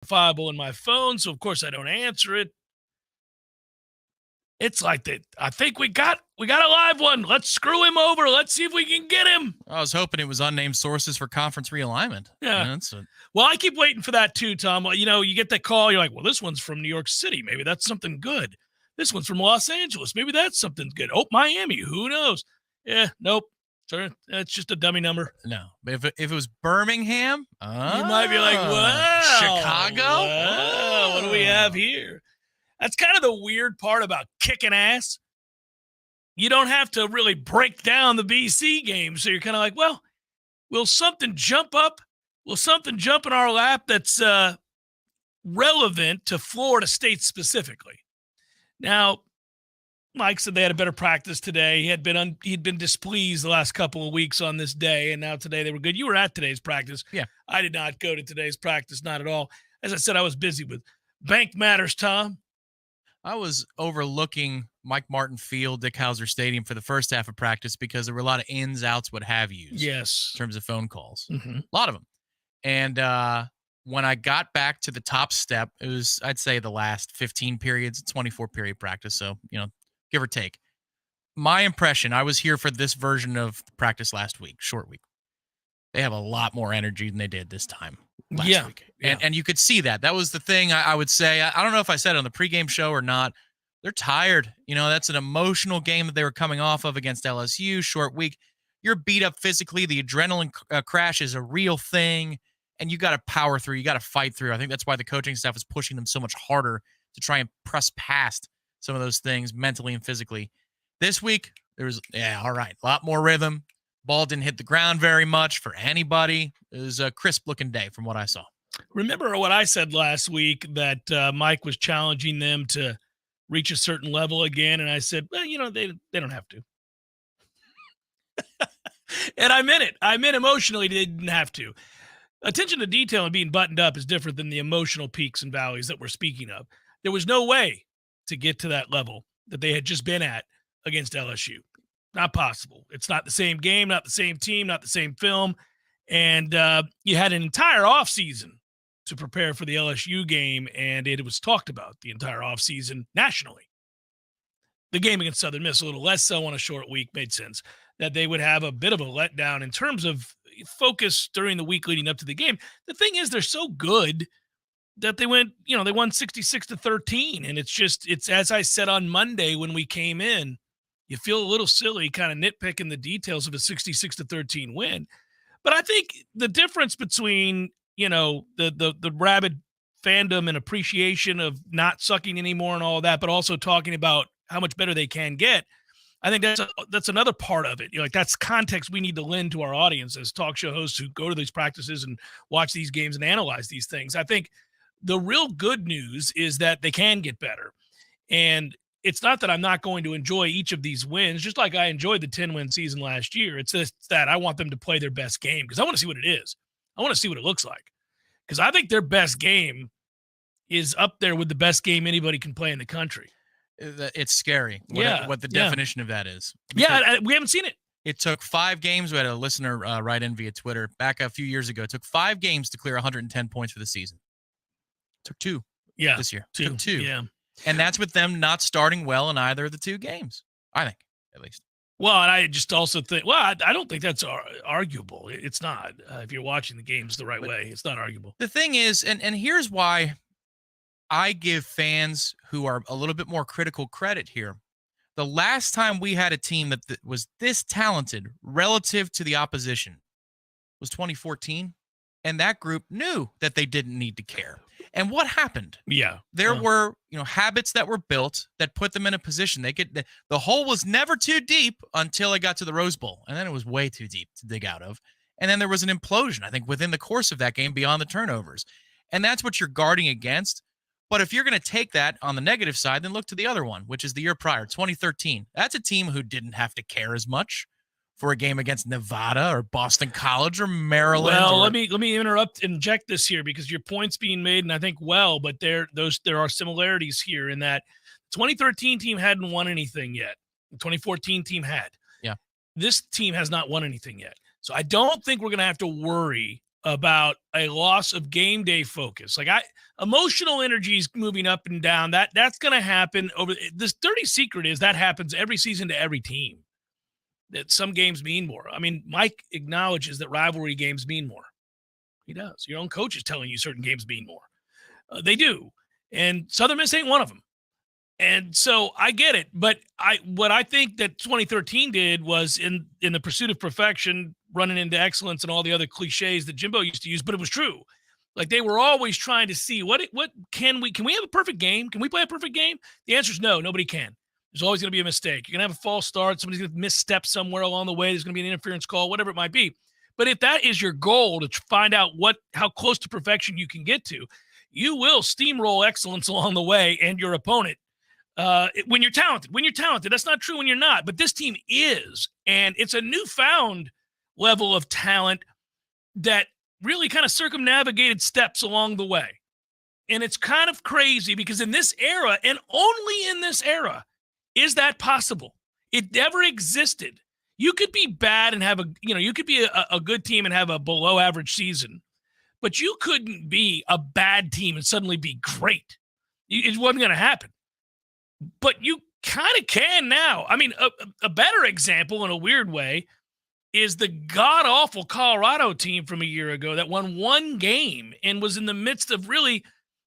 verifiable in my phone, so of course I don't answer it. It's like that. I think we got a live one. Let's screw him over. Let's see if we can get him. I was hoping it was unnamed sources for conference realignment. Yeah. Well, I keep waiting for that too, Tom. You know, you get that call. You're like, well, this one's from New York City. Maybe that's something good. This one's from Los Angeles. Maybe that's something good. Oh, Miami. Who knows? Yeah. Nope. Sure. That's just a dummy number. No. But if it was Birmingham, you might be like, wow. Chicago? Wow, what do we have here? That's kind of the weird part about kicking ass. You don't have to really break down the BC game. So you're kind of like, well, will something jump up? Will something jump in our lap that's relevant to Florida State specifically? Now, Mike said they had a better practice today. He'd been displeased the last couple of weeks on this day, and now today they were good. You were at today's practice. Yeah. I did not go to today's practice, not at all. As I said, I was busy with bank matters, Tom. I was overlooking Mike Martin Field, Dick Hauser Stadium for the first half of practice because there were a lot of ins, outs, what have yous. Yes. In terms of phone calls. Mm-hmm. A lot of them. And when I got back to the top step, it was, I'd say, the last 15 periods, 24-period practice. So, give or take. My impression, I was here for this version of practice last week, short week. They have a lot more energy than they did this time last week. And you could see that. That was the thing I would say. I don't know if I said it on the pregame show or not. They're tired. That's an emotional game that they were coming off of against LSU, short week. You're beat up physically. The adrenaline crash is a real thing, and you got to power through. You got to fight through. I think that's why the coaching staff is pushing them so much harder to try and press past some of those things mentally and physically. This week, there was, all right, a lot more rhythm. Ball didn't hit the ground very much for anybody. It was a crisp-looking day from what I saw. Remember what I said last week that Mike was challenging them to reach a certain level again, and I said, well, they don't have to. And I meant it. I meant emotionally they didn't have to. Attention to detail and being buttoned up is different than the emotional peaks and valleys that we're speaking of. There was no way to get to that level that they had just been at against LSU. Not possible. It's not the same game, not the same team, not the same film. And you had an entire offseason to prepare for the LSU game, and it was talked about the entire offseason nationally. The game against Southern Miss, a little less so on a short week, made sense. That they would have a bit of a letdown in terms of focus during the week leading up to the game. The thing is, they're so good that they won 66-13. And it's as I said on Monday when we came in, you feel a little silly kind of nitpicking the details of a 66-13 win. But I think the difference between, the rabid fandom and appreciation of not sucking anymore and all of that, but also talking about how much better they can get, I think that's another part of it. That's context we need to lend to our audience as talk show hosts who go to these practices and watch these games and analyze these things. I think the real good news is that they can get better. And it's not that I'm not going to enjoy each of these wins, just like I enjoyed the 10-win season last year. It's just that I want them to play their best game because I want to see what it is. I want to see what it looks like because I think their best game is up there with the best game anybody can play in the country. It's scary what the definition of that is. We haven't seen it. It took 5 games. We had a listener write in via Twitter back a few years ago. It took 5 games to clear 110 points for the season. It took 2 this year. Took 2. Yeah. And that's with them not starting well in either of the 2 games, I think, at least. Well, and I just also think, I don't think that's arguable. It's not. If you're watching the games the right way, it's not arguable. The thing is, and here's why I give fans who are a little bit more critical credit here. The last time we had a team that was this talented relative to the opposition was 2014, and that group knew that they didn't need to care. And what happened? Yeah. There were, habits that were built that put them in a position. The hole was never too deep until it got to the Rose Bowl, and then it was way too deep to dig out of. And then there was an implosion, I think, within the course of that game beyond the turnovers. And that's what you're guarding against. But if you're going to take that on the negative side, then look to the other one, which is the year prior, 2013. That's a team who didn't have to care as much for a game against Nevada or Boston College or Maryland. Well, let me inject this here because your point's being made, and I think but there are similarities here in that 2013 team hadn't won anything yet. The 2014 team had. Yeah. This team has not won anything yet. So I don't think we're going to have to worry about a loss of game day focus. Like emotional energy is moving up and down. That's going to happen over this dirty secret is that happens every season to every team. That some games mean more. I mean, Mike acknowledges that rivalry games mean more. He does. Your own coach is telling you certain games mean more. They do. And Southern Miss ain't one of them. And so I get it. But what I think that 2013 did was in the pursuit of perfection, running into excellence and all the other cliches that Jimbo used to use, but it was true. Like they were always trying to see what can we have a perfect game? Can we play a perfect game? The answer is no, nobody can. There's always going to be a mistake. You're going to have a false start. Somebody's going to misstep somewhere along the way. There's going to be an interference call, whatever it might be. But if that is your goal to find out how close to perfection you can get to, you will steamroll excellence along the way and your opponent. When you're talented, that's not true when you're not. But this team is, and it's a newfound level of talent that really kind of circumnavigated steps along the way. And it's kind of crazy because in this era, and only in this era, is that possible? It never existed. You could be bad and you could be a good team and have a below average season, but you couldn't be a bad team and suddenly be great. It wasn't going to happen. But you kind of can now. I mean, a better example in a weird way is the god-awful Colorado team from a year ago that won one game and was in the midst of really,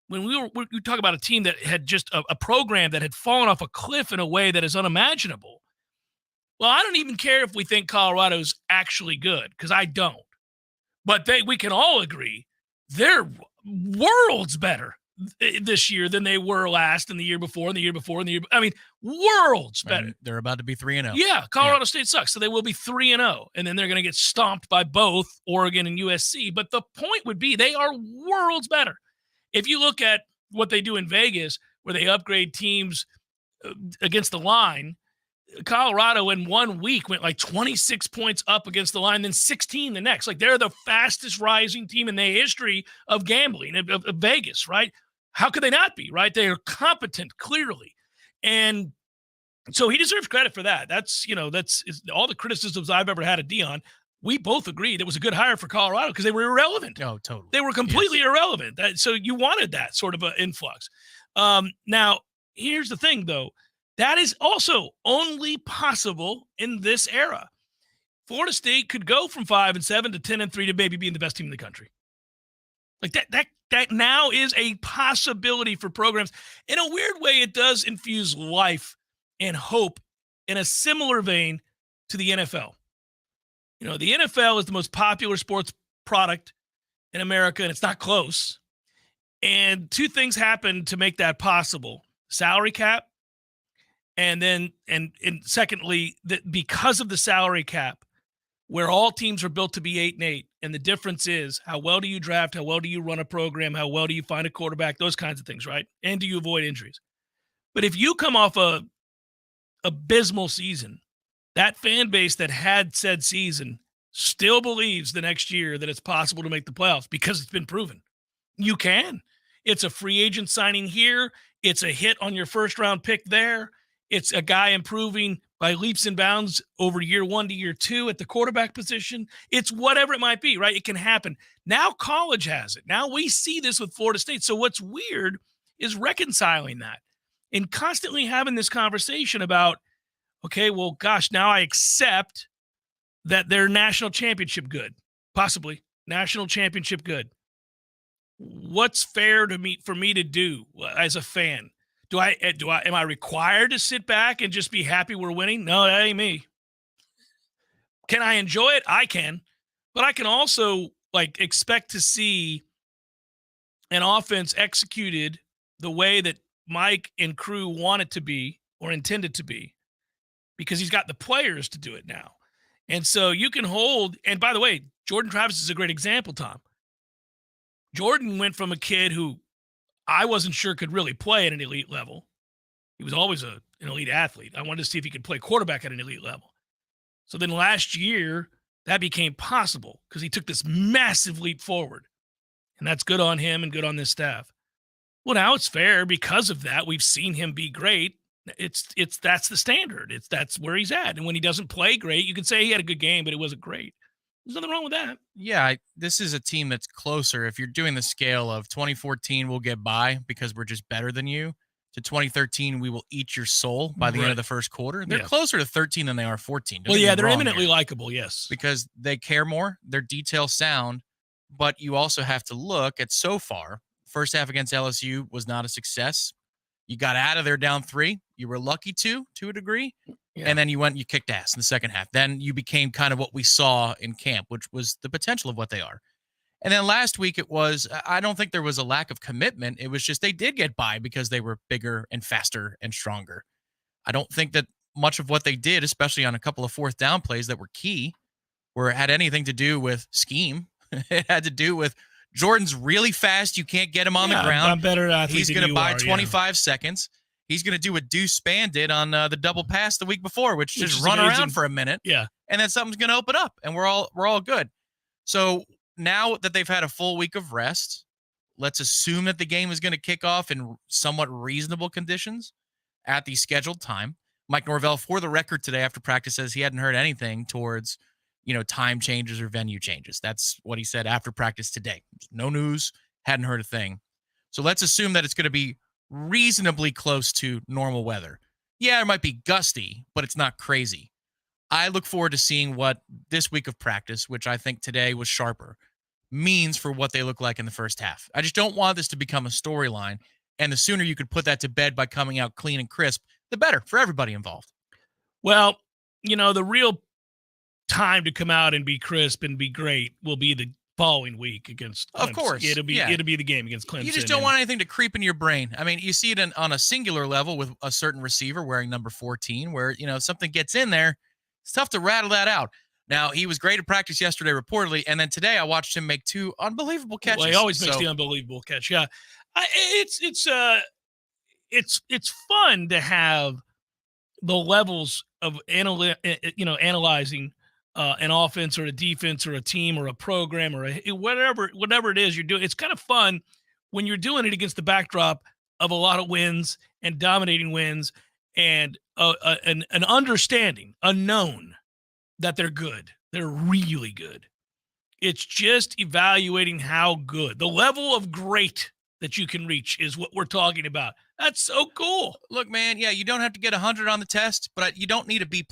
when we talk about a team that had just a program that had fallen off a cliff in a way that is unimaginable. Well, I don't even care if we think Colorado's actually good, because I don't. But we can all agree they're worlds better this year than they were last and the year before and the year before and the year. I mean, worlds better. And they're about to be 3-0. Yeah, Colorado State sucks, so they will be 3-0, and then they're going to get stomped by both Oregon and USC. But the point would be they are worlds better. If you look at what they do in Vegas, where they upgrade teams against the line, Colorado in 1 week went like 26 points up against the line, then 16 the next. Like they're the fastest rising team in the history of gambling of Vegas, right? How could they not be, right? They are competent, clearly. And so he deserves credit for that. That's all the criticisms I've ever had of Dion. We both agreed it was a good hire for Colorado because they were irrelevant. Oh, totally. They were completely irrelevant. So you wanted that sort of an influx. Now, here's the thing, though. That is also only possible in this era. Florida State could go from 5-7 to 10-3 to maybe being the best team in the country. Like that now is a possibility for programs. In a weird way, it does infuse life and hope in a similar vein to the NFL. You know, the NFL is the most popular sports product in America, and it's not close. And two things happen to make that possible: salary cap, and secondly, that because of the salary cap, where all teams are built to be 8-8, and the difference is how well do you draft, how well do you run a program, how well do you find a quarterback, those kinds of things, right? And do you avoid injuries? But if you come off a abysmal season, that fan base that had said season still believes the next year that it's possible to make the playoffs because it's been proven. You can. It's a free agent signing here. It's a hit on your first round pick there. It's a guy improving by leaps and bounds over year 1 to year 2 at the quarterback position. It's whatever it might be, right? It can happen. Now college has it. Now we see this with Florida State. So what's weird is reconciling that and constantly having this conversation about, okay, well, gosh, now I accept that they're national championship good, possibly national championship good. What's fair for me to do as a fan? Am I required to sit back and just be happy we're winning? No, that ain't me. Can I enjoy it? I can, but I can also expect to see an offense executed the way that Mike and crew want it to be or intended to be, because he's got the players to do it now. And so you can hold, and by the way, Jordan Travis is a great example, Tom. Jordan went from a kid who I wasn't sure could really play at an elite level. He was always an elite athlete. I wanted to see if he could play quarterback at an elite level. So then last year, that became possible because he took this massive leap forward. And that's good on him and good on this staff. Well, now it's fair because of that. We've seen him be great. That's the standard. That's where he's at. And when he doesn't play great, you can say he had a good game, but it wasn't great. There's nothing wrong with that. Yeah, this is a team that's closer. If you're doing the scale of 2014, we'll get by because we're just better than you, to 2013, we will eat your soul by the end of the first quarter. They're closer to 13 than they are 14. Well, yeah, they're eminently likable, yes. Because they care more, they're detail sound, but you also have to look at so far. First half against LSU was not a success. You got out of there down 3. You were lucky to a degree. Yeah. And then you kicked ass in the second half. Then you became kind of what we saw in camp, which was the potential of what they are. And then last week I don't think there was a lack of commitment. It was just they did get by because they were bigger and faster and stronger. I don't think that much of what they did, especially on a couple of fourth down plays that were key, had anything to do with scheme. It had to do with Jordan's really fast. You can't get him on the ground. I'm better athlete. He's going to buy 25 seconds. He's going to do what Deuce Spann did on the double pass the week before, which just run around for a minute. Yeah. And then something's going to open up, and we're all good. So now that they've had a full week of rest, let's assume that the game is going to kick off in somewhat reasonable conditions at the scheduled time. Mike Norvell, for the record today after practice, says he hadn't heard anything towards, time changes or venue changes. That's what he said after practice today. No news, hadn't heard a thing. So let's assume that it's going to be reasonably close to normal weather. Yeah, it might be gusty, but it's not crazy. I look forward to seeing what this week of practice, which I think today was sharper, means for what they look like in the first half. I just don't want this to become a storyline, and the sooner you could put that to bed by coming out clean and crisp, the better for everybody involved. Well, the real time to come out and be crisp and be great will be the following week against Clemson. Of course. It'll be the game against Clemson. You just don't want anything to creep in your brain. I mean, you see it on a singular level with a certain receiver wearing number 14 where, something gets in there. It's tough to rattle that out. Now, he was great at practice yesterday, reportedly, and then today I watched him make 2 unbelievable catches. Well, he always makes the unbelievable catch. Yeah, it's fun to have the levels of analyzing an offense or a defense or a team or a program or whatever it is you're doing. It's kind of fun when you're doing it against the backdrop of a lot of wins and dominating wins and an understanding, a known that they're good. They're really good. It's just evaluating how good. The level of great that you can reach is what we're talking about. That's so cool. Look, man, yeah, you don't have to get 100 on the test, but you don't need a B+.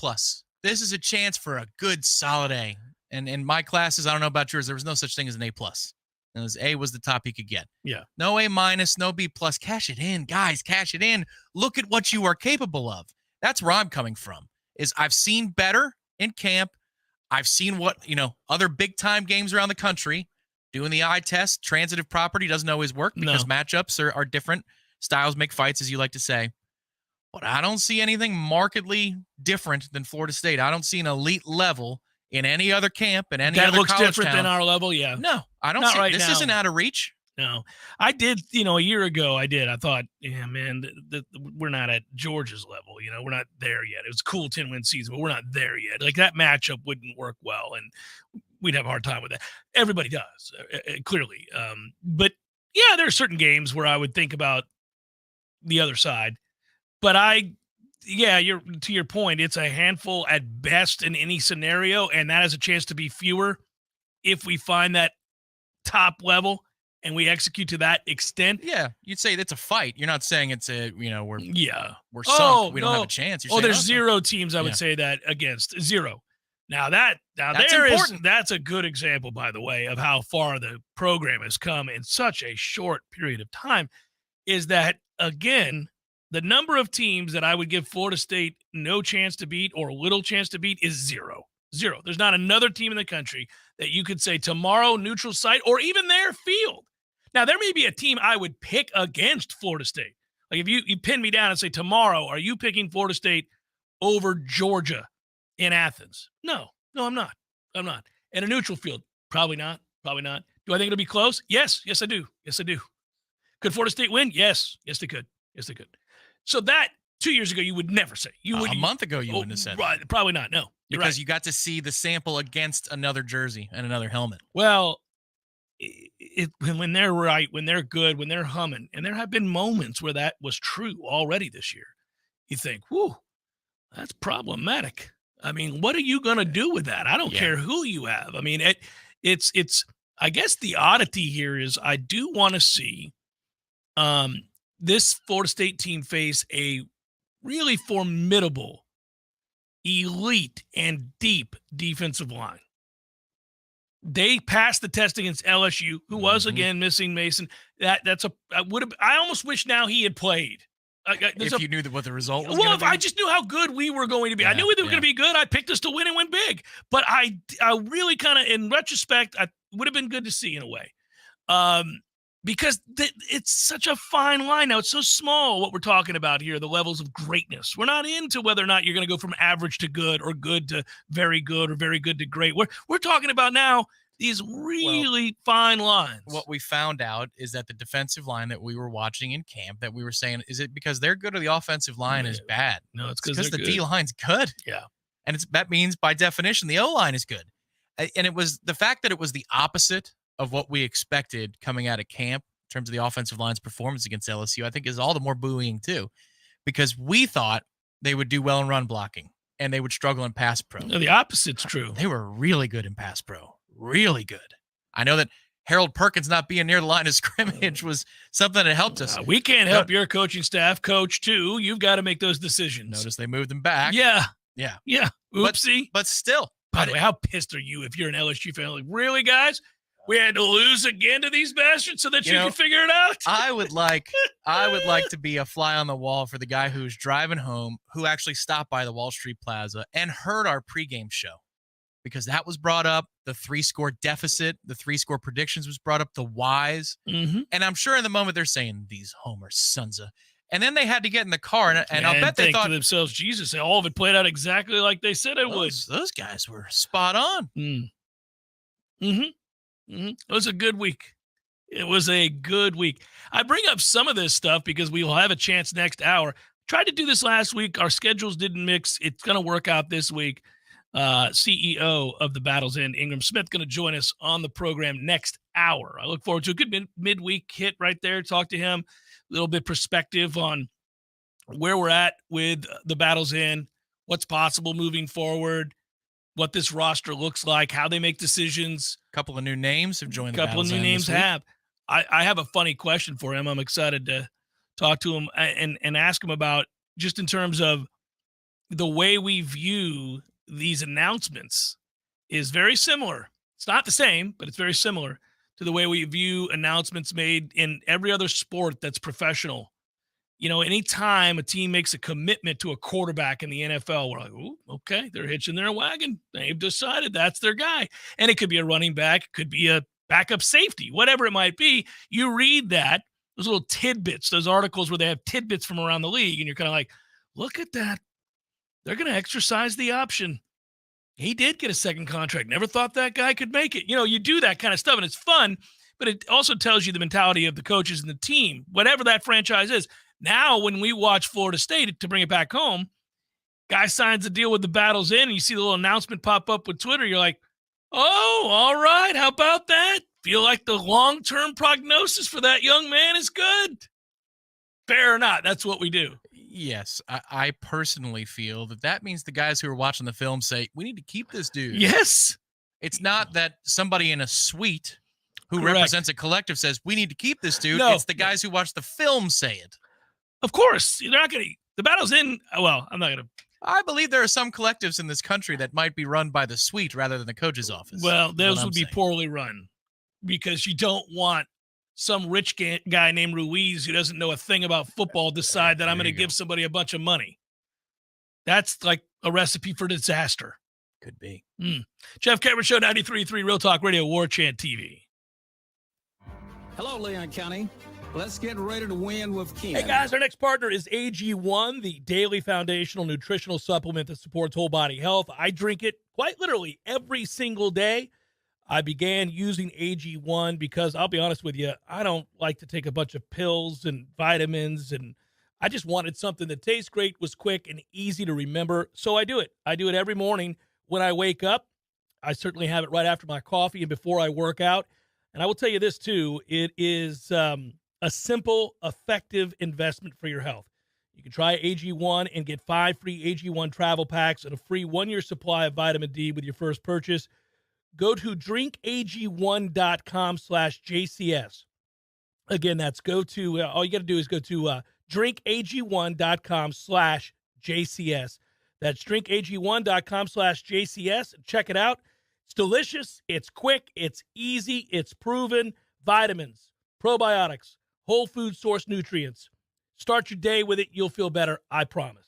This is a chance for a good, solid A. And in my classes, I don't know about yours, there was no such thing as an A+. A was the top you could get. Yeah. No A-, no B+. Cash it in, guys. Cash it in. Look at what you are capable of. That's where I'm coming from. Is I've seen better in camp. I've seen what, other big-time games around the country. Doing the eye test, transitive property doesn't always work because matchups are different. Styles make fights, as you like to say. But I don't see anything markedly different than Florida State. I don't see an elite level in any other camp and any other college that looks different than our level, yeah. No, I don't see it. This isn't out of reach. No. I did, a year ago, I thought, yeah, man, we're not at Georgia's level. We're not there yet. It was a cool 10-win season, but we're not there yet. Like, that matchup wouldn't work well, and we'd have a hard time with that. Everybody does, clearly. But, yeah, there are certain games where I would think about the other side. But to your point, it's a handful at best in any scenario, and that has a chance to be fewer if we find that top level and we execute to that extent. Yeah, you'd say it's a fight. You're not saying it's we're sunk. We don't have a chance. You're saying, there's 0 teams I would say that against. 0. Now that's a good example, by the way, of how far the program has come in such a short period of time. Is that, again, the number of teams that I would give Florida State no chance to beat or little chance to beat is 0. 0. There's not another team in the country that you could say tomorrow, neutral site, or even their field. Now, there may be a team I would pick against Florida State. Like, if you pin me down and say, tomorrow, are you picking Florida State over Georgia in Athens? No, I'm not. And a neutral field? Probably not. Do I think it'll be close? Yes, I do. Could Florida State win? Yes, they could. So that 2 years ago, you would never say. A month ago, you wouldn't have said. Right, probably not. No, because you got to see the sample against another jersey and another helmet. Well, when they're right, when they're good, when they're humming, and there have been moments where that was true already this year. You think, whew, that's problematic. I mean, what are you going to do with that? I don't Yeah. care who you have. I mean, it's I guess the oddity here is I do want to see this Florida State team face a really formidable, elite, and deep defensive line. They passed the test against LSU, who was again missing Mason. That's a I almost wish now he had played. If you knew what the result was. Well, if I just knew how good we were going to be, I knew we were going to be good. I picked us to win and win big. But I really kind of, in retrospect, I would have been good to see in a way, because it's such a fine line now. It's so small what we're talking about here, the levels of greatness. We're not into whether or not you're going to go from average to good or good to very good or very good to great. We're talking about now these really fine lines. What we found out is that the defensive line that we were watching in camp, that we were saying, is it because they're good or the offensive line is bad? No, it's because the good. D line's good. Yeah. And that means by definition, the O line is good. And it was the fact that it was the opposite of what we expected coming out of camp in terms of the offensive line's performance against LSU, I think is all the more buoying too, because we thought they would do well in run blocking and they would struggle in pass pro. No, the opposite's true. They were really good in pass pro. Really good. I know that Harold Perkins not being near the line of scrimmage was something that helped us. We can't help your coaching staff, coach too. You've got to make those decisions. Notice they moved him back. Yeah. Oopsie. But still. By the way, how pissed are you if you're an LSU fan? Like, really, guys? We had to lose again to these bastards so that you can figure it out? I would like to be a fly on the wall for the guy who's driving home, who actually stopped by the Wall Street Plaza and heard our pregame show. Because that was brought up, the 3-score deficit, the 3-score predictions was brought up, the whys. And I'm sure in the moment they're saying, these Homer sons of... And then they had to get in the car, and I'll bet they thought... to themselves, Jesus, all of it played out exactly like they said it would. Those guys were spot on. It was a good week. It was a good week. I bring up some of this stuff because we will have a chance next hour. Tried to do this last week. Our schedules didn't mix. It's going to work out this week. CEO of the Battle's End, Ingram Smith, going to join us on the program next hour. I look forward to a good midweek hit right there. Talk to him, a little bit perspective on where we're at with the Battle's End, what's possible moving forward, what this roster looks like, how they make decisions. A couple of new names have joined the Battle's End. A couple of new names have. I have a funny question for him. I'm excited to talk to him and ask him about, just in terms of the way we view these announcements is very similar. It's not the same, but it's very similar to the way we view announcements made in every other sport that's professional. You know, anytime a team makes a commitment to a quarterback in the NFL, we're like, ooh, okay, they're hitching their wagon. They've decided that's their guy. And it could be a running back, it could be a backup safety, whatever it might be. You read that, those little tidbits, those articles where they have tidbits from around the league, and you're kind of like, look at that. They're going to exercise the option. He did get a second contract. Never thought that guy could make it. You know, you do that kind of stuff, and it's fun, but it also tells you the mentality of the coaches and the team, whatever that franchise is. Now, when we watch Florida State, to bring it back home, guy signs a deal with the Battle's End, and you see the little announcement pop up with Twitter. You're like, oh, all right. How about that? Feel like the long-term prognosis for that young man is good. Fair or not, that's what we do. Yes, I personally feel that means the guys who are watching the film say, we need to keep this dude. Yes. It's not that somebody in a suite who Correct. represents a collective says, we need to keep this dude. No. It's the guys who watch the film say it. Of course. They're not going to – the Battle's End – well, I'm not going to – I believe there are some collectives in this country that might be run by the suite rather than the coach's office. Well, those would be poorly run, because you don't want some rich guy named Ruiz who doesn't know a thing about football decide that I'm going to give somebody a bunch of money. That's like a recipe for disaster. Could be. Jeff Cameron Show, 93.3 Real Talk Radio, Warchant TV. Hello, Leon County. Let's get ready to win with Ken. Hey, guys, our next partner is AG1, the daily foundational nutritional supplement that supports whole body health. I drink it quite literally every single day. I began using AG1 because, I'll be honest with you, I don't like to take a bunch of pills and vitamins, and I just wanted something that tastes great, was quick, and easy to remember, so I do it. I do it every morning when I wake up. I certainly have it right after my coffee and before I work out. And I will tell you this, too. It is a simple, effective investment for your health. You can try AG1 and get 5 free AG1 travel packs and a free 1-year supply of vitamin D with your first purchase. Go to drinkag1.com/JCS. Again, that's all you got to do is go to drinkag1.com/JCS. That's drinkag1.com/JCS. Check it out. It's delicious. It's quick. It's easy. It's proven. Vitamins, probiotics, whole food source nutrients. Start your day with it. You'll feel better. I promise.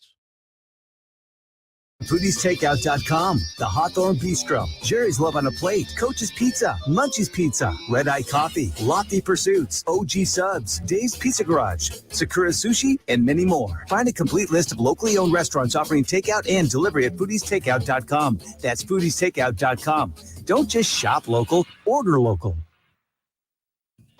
FoodiesTakeout.com, The Hawthorne Bistro, Jerry's Love on a Plate, Coach's Pizza, Munchie's Pizza, Red Eye Coffee, Lofty Pursuits, OG Subs, Dave's Pizza Garage, Sakura Sushi, and many more. Find a complete list of locally owned restaurants offering takeout and delivery at FoodiesTakeout.com. That's FoodiesTakeout.com. Don't just shop local, order local.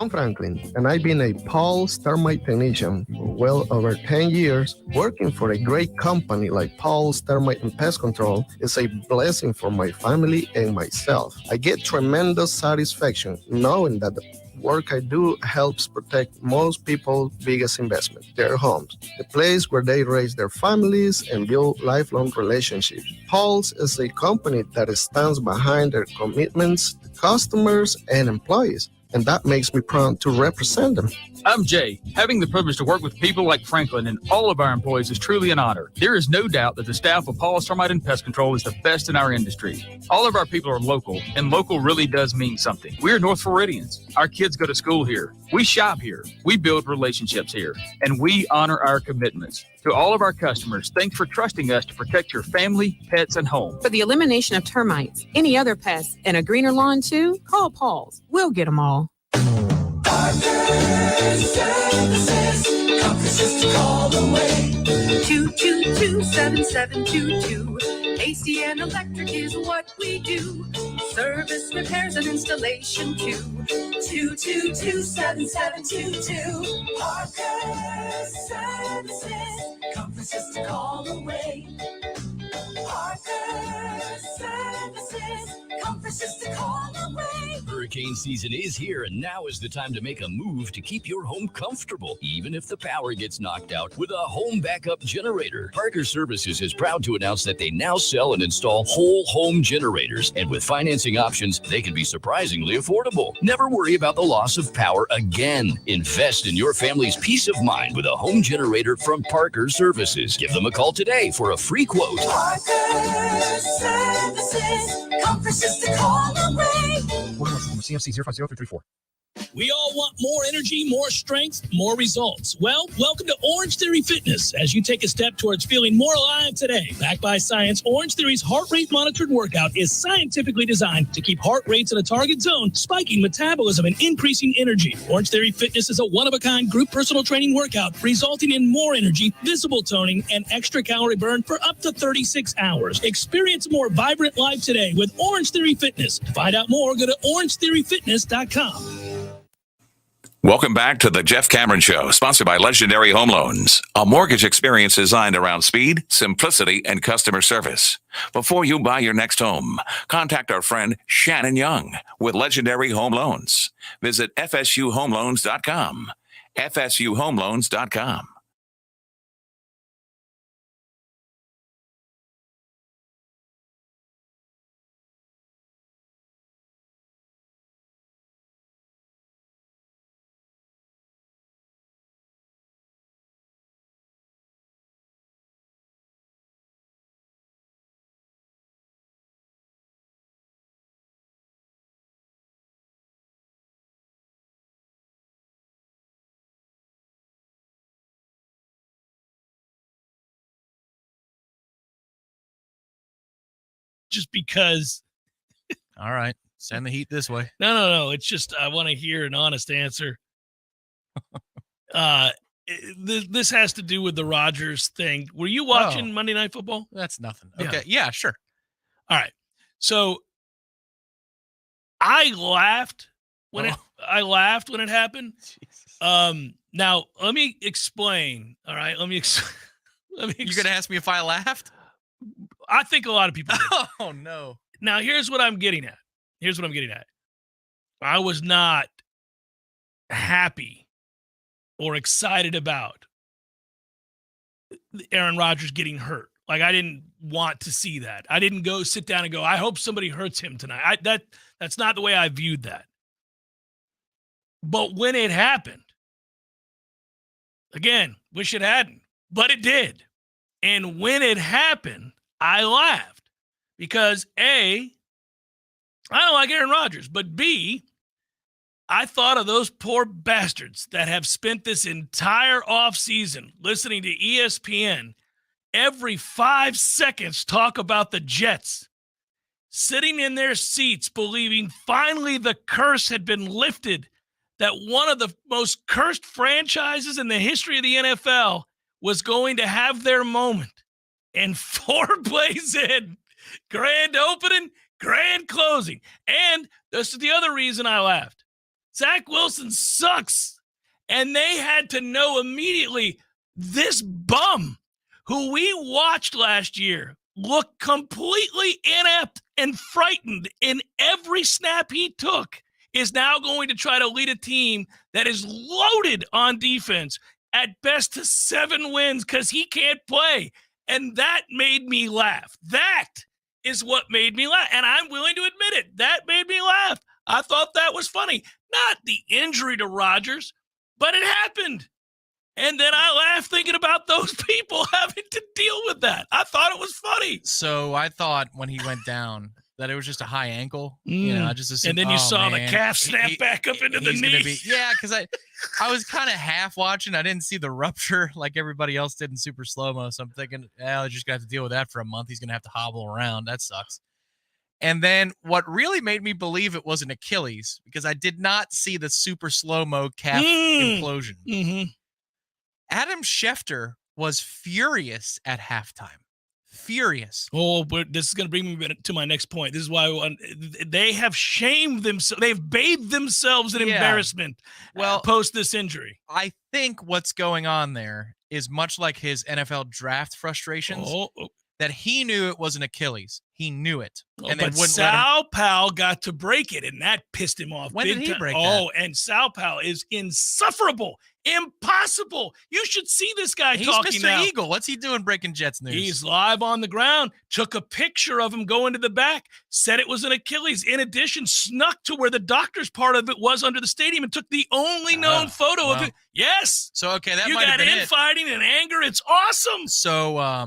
I'm Franklin, and I've been a Paul's Termite technician for well over 10 years. Working for a great company like Paul's Termite and Pest Control is a blessing for my family and myself. I get tremendous satisfaction knowing that the work I do helps protect most people's biggest investment, their homes, the place where they raise their families and build lifelong relationships. Paul's is a company that stands behind their commitments to customers and employees, and that makes me proud to represent them. I'm Jay. Having the privilege to work with people like Franklin and all of our employees is truly an honor. There is no doubt that the staff of Paul's Termite and Pest Control is the best in our industry. All of our people are local, and local really does mean something. We're North Floridians. Our kids go to school here. We shop here. We build relationships here, and we honor our commitments. To all of our customers, thanks for trusting us to protect your family, pets, and home. For the elimination of termites, any other pests, and a greener lawn too, call Paul's. We'll get them all. Services, Compass to call away. 222-7722. AC and electric is what we do. Service, repairs, and installation too. 222-7722. Parker Services, Compass to call away. Parker Services, Compass to call away. Hurricane season is here, and now is the time to make a move to keep your home comfortable, even if the power gets knocked out, with a home backup generator. Parker Services is proud to announce that they now sell and install whole home generators, and with financing options, they can be surprisingly affordable. Never worry about the loss of power again. Invest in your family's peace of mind with a home generator from Parker Services. Give them a call today for a free quote. Parker Services, Compass to call away. CMC 050334. We all want more energy, more strength, more results. Well, welcome to Orange Theory Fitness as you take a step towards feeling more alive today. Backed by science, Orange Theory's heart rate monitored workout is scientifically designed to keep heart rates in a target zone, spiking metabolism and increasing energy. Orange Theory Fitness is a one-of-a-kind group personal training workout, resulting in more energy, visible toning, and extra calorie burn for up to 36 hours. Experience a more vibrant life today with Orange Theory Fitness. To find out more, go to orangetheoryfitness.com. Welcome back to the Jeff Cameron Show, sponsored by Legendary Home Loans, a mortgage experience designed around speed, simplicity, and customer service. Before you buy your next home, contact our friend Shannon Young with Legendary Home Loans. Visit FSUHomeLoans.com. FSUHomeLoans.com. Just because. All right. Send the heat this way. No. It's just I want to hear an honest answer. This has to do with the Rodgers thing. Were you watching Monday Night Football? That's nothing. Okay. Yeah, sure. All right. So I laughed when it happened. Jesus. Now let me explain. All right. You're gonna ask me if I laughed? I think a lot of people did. Oh no. Now here's what I'm getting at. I was not happy or excited about Aaron Rodgers getting hurt. Like, I didn't want to see that. I didn't go sit down and go, I hope somebody hurts him tonight. That's not the way I viewed that. But when it happened, again, wish it hadn't, but it did. And when it happened, I laughed because A, I don't like Aaron Rodgers, but B, I thought of those poor bastards that have spent this entire offseason listening to ESPN every 5 seconds talk about the Jets, sitting in their seats believing finally the curse had been lifted, that one of the most cursed franchises in the history of the NFL was going to have their moment. And 4 plays in, grand opening, grand closing. And this is the other reason I laughed. Zach Wilson sucks. And they had to know immediately this bum who we watched last year looked completely inept and frightened in every snap he took is now going to try to lead a team that is loaded on defense at best to 7 wins because he can't play. And that made me laugh. That is what made me laugh. And I'm willing to admit it. That made me laugh. I thought that was funny. Not the injury to Rodgers, but it happened. And then I laughed thinking about those people having to deal with that. I thought it was funny. So I thought when he went down that it was just a high ankle. You know, I just assumed, and then you saw man, the calf snap back up into the knee. Yeah, because I was kind of half watching. I didn't see the rupture like everybody else did in super slow-mo. So I'm thinking, they're just going to have to deal with that for a month. He's going to have to hobble around. That sucks. And then what really made me believe it was an Achilles, because I did not see the super slow-mo calf implosion. Mm-hmm. Adam Schefter was furious at halftime. Furious. Oh, but this is going to bring me to my next point. This is why they have shamed themselves. They've bathed themselves in embarrassment post this injury. I think what's going on there is much like his NFL draft frustrations, that he knew it was an Achilles. He knew it. And but Sal Powell got to break it, and that pissed him off. When did he break that? Oh, and Sal Powell is insufferable. Impossible. You should see this guy talking He's Mr. now. Eagle. What's he doing breaking Jets news? He's live on the ground, took a picture of him going to the back, said it was an Achilles. In addition, snuck to where the doctor's part of it was under the stadium and took the only known photo of it. Yes. So, okay, that you might have got been it. infighting and anger. It's awesome. So,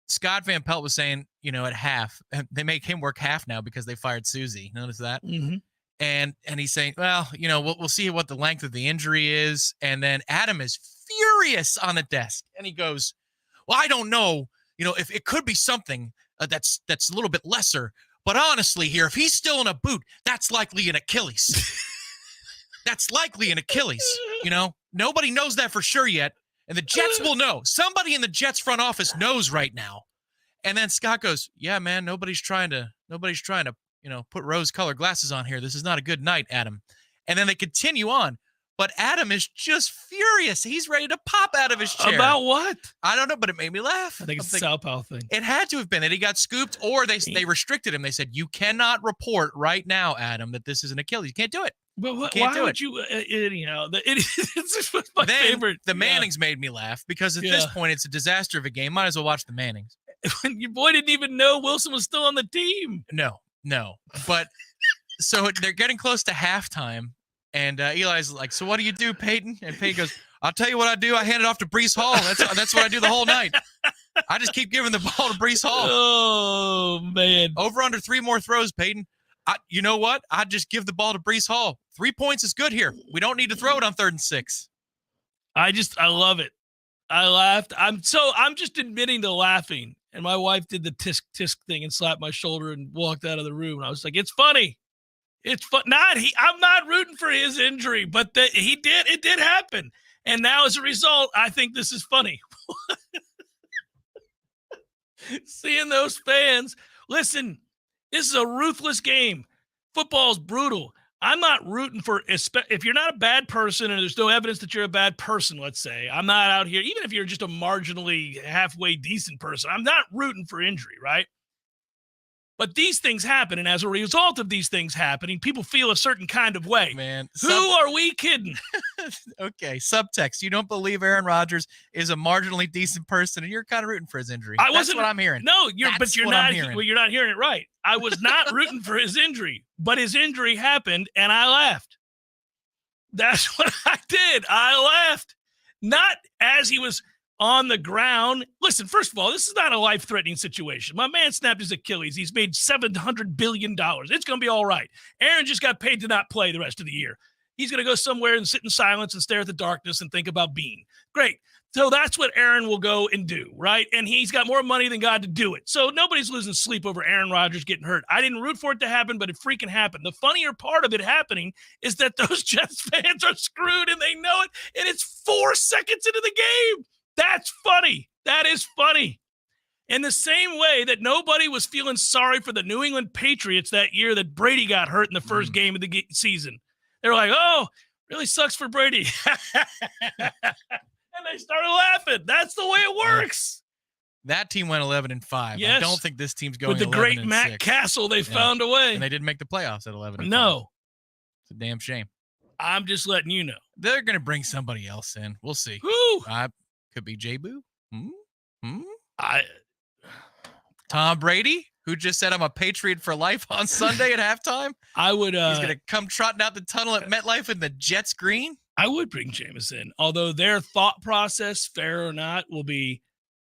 Scott Van Pelt was saying, at half, they make him work half now because they fired Susie. Notice that? Mm-hmm. And he's saying, well, we'll see what the length of the injury is. And then Adam is furious on the desk. And he goes, well, I don't know, if it could be something that's a little bit lesser. But honestly here, if he's still in a boot, that's likely an Achilles. That's likely an Achilles. Nobody knows that for sure yet. And the Jets will know. Somebody in the Jets front office knows right now. And then Scott goes, yeah, man, nobody's trying to put rose-colored glasses on here. This is not a good night, Adam. And then they continue on. But Adam is just furious. He's ready to pop out of his chair. About what? I don't know, but it made me laugh. I think it's the Sal Powell thing. It had to have been that he got scooped, or they restricted him. They said, you cannot report right now, Adam, that this is an Achilles. You can't do it. But why would you? Anyhow, it's my favorite. The Mannings made me laugh because at this point, it's a disaster of a game. Might as well watch the Mannings. Your boy didn't even know Wilson was still on the team. No. But so they're getting close to halftime, and Eli's like, so what do you do, Peyton? And Peyton goes, I'll tell you what I do. I hand it off to Breece Hall. That's what I do the whole night. I just keep giving the ball to Breece Hall. Oh, man. Over under 3 more throws, Peyton. You know what? I just give the ball to Breece Hall. 3 points is good here. We don't need to throw it on 3rd and 6. I love it. I laughed. I'm just admitting to laughing. And my wife did the tisk thing and slapped my shoulder and walked out of the room. And I was like, it's funny. It's fun. I'm not rooting for his injury, but it did happen. And now as a result, I think this is funny. Seeing those fans. Listen, this is a ruthless game. Football's brutal. I'm not rooting for, if you're not a bad person and there's no evidence that you're a bad person, let's say, I'm not out here, even if you're just a marginally halfway decent person, I'm not rooting for injury, right? But these things happen, and as a result of these things happening, people feel a certain kind of way. Man, who are we kidding? Okay, subtext. You don't believe Aaron Rodgers is a marginally decent person, and you're kind of rooting for his injury. That's what I'm hearing. No, you're not hearing. Well, you're not hearing it right. I was not rooting for his injury, but his injury happened, and I laughed. That's what I did. I laughed. Not as he was on the ground. Listen, first of all, this is not a life-threatening situation. My man snapped his Achilles. He's made $700 billion. It's going to be all right. Aaron just got paid to not play the rest of the year. He's going to go somewhere and sit in silence and stare at the darkness and think about Bean. Great. So that's what Aaron will go and do, right? And he's got more money than God to do it. So nobody's losing sleep over Aaron Rodgers getting hurt. I didn't root for it to happen, but it freaking happened. The funnier part of it happening is that those Jets fans are screwed and they know it, and it's 4 seconds into the game. That's funny. That is funny. In the same way that nobody was feeling sorry for the New England Patriots that year that Brady got hurt in the first game of the season. They were like, oh, really sucks for Brady. And they started laughing. That's the way it works. That team went 11-5. Yes. I don't think this team's going 11-6. With the great Matt Castle, they found a way. And they didn't make the playoffs at 11-5. No. It's a damn shame. I'm just letting you know. They're going to bring somebody else in. We'll see. Who? Could be J-Boo. Tom Brady, who just said I'm a Patriot for life on Sunday at halftime. I would. He's going to come trotting out the tunnel at MetLife in the Jets green. I would bring Jameis in, although their thought process, fair or not, will be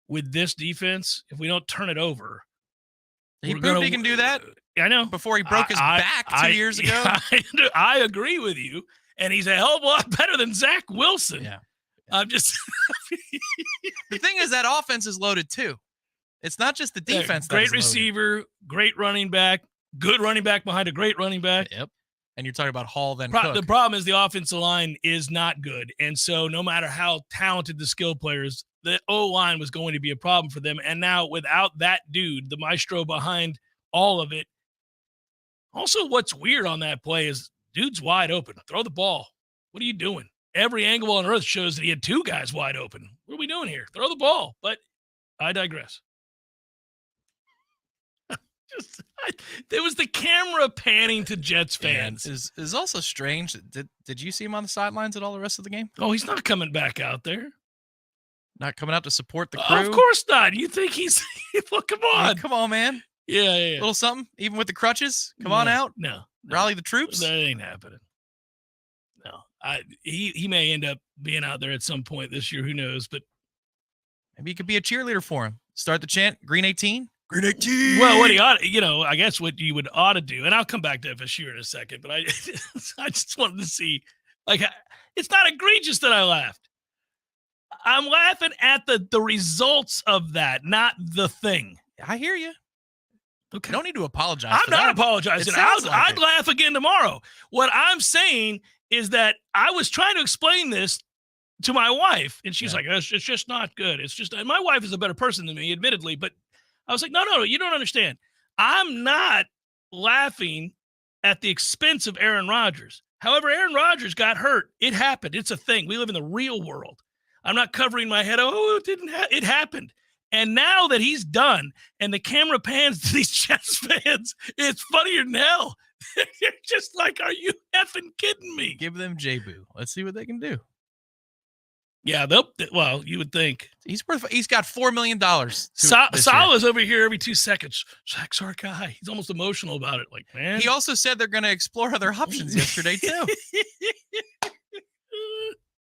with this defense. If we don't turn it over, he proved he can do that. I know. Before he broke his back 2 years ago. I agree with you, and he's a hell of a lot better than Zach Wilson. Yeah. I'm just. The thing is that offense is loaded too. It's not just the defense. Great receiver, great running back, good running back behind a great running back. Yep. And you're talking about Hall then Cook. The problem is the offensive line is not good. And so no matter how talented the skill players, the O-line was going to be a problem for them. And now without that dude, the maestro behind all of it. Also, what's weird on that play is dude's wide open. Throw the ball. What are you doing? Every angle on earth shows that he had two guys wide open. What are we doing here? Throw the ball. But I digress. There was the camera panning to Jets fans. Is also strange. Did you see him on the sidelines at all the rest of the game? Oh, he's not coming back out there. Not coming out to support the crew? Of course not. You think he's – well, come on. Come on, man. Yeah. A little something, even with the crutches. Come on out. No. Rally the troops. That ain't happening. No. He may end up being out there at some point this year. Who knows? But maybe you could be a cheerleader for him. Start the chant, Green 18. Green 18. Well, what he ought, I guess what you would ought to do, and I'll come back to FSU in a second, but I just wanted to see, it's not egregious that I laughed. I'm laughing at the results of that, not the thing. I hear you. Okay. You don't need to apologize. I'm not apologizing. I'd laugh again tomorrow. What I'm saying is that I was trying to explain this to my wife, and she's like, it's just not good. It's just, and my wife is a better person than me, admittedly, but I was like, no, you don't understand. I'm not laughing at the expense of Aaron Rodgers. However, Aaron Rodgers got hurt. It happened. It's a thing. We live in the real world. I'm not covering my head. Oh, it happened. And now that he's done and the camera pans to these Jets fans, it's funnier than hell. They're just like, are you effing kidding me? Give them J-Boo. Let's see what they can do. Yeah, well, you would think. He's got $4 million. Salah's over here every 2 seconds. Zach's our guy. He's almost emotional about it. Like, man. He also said they're going to explore other options yesterday, too.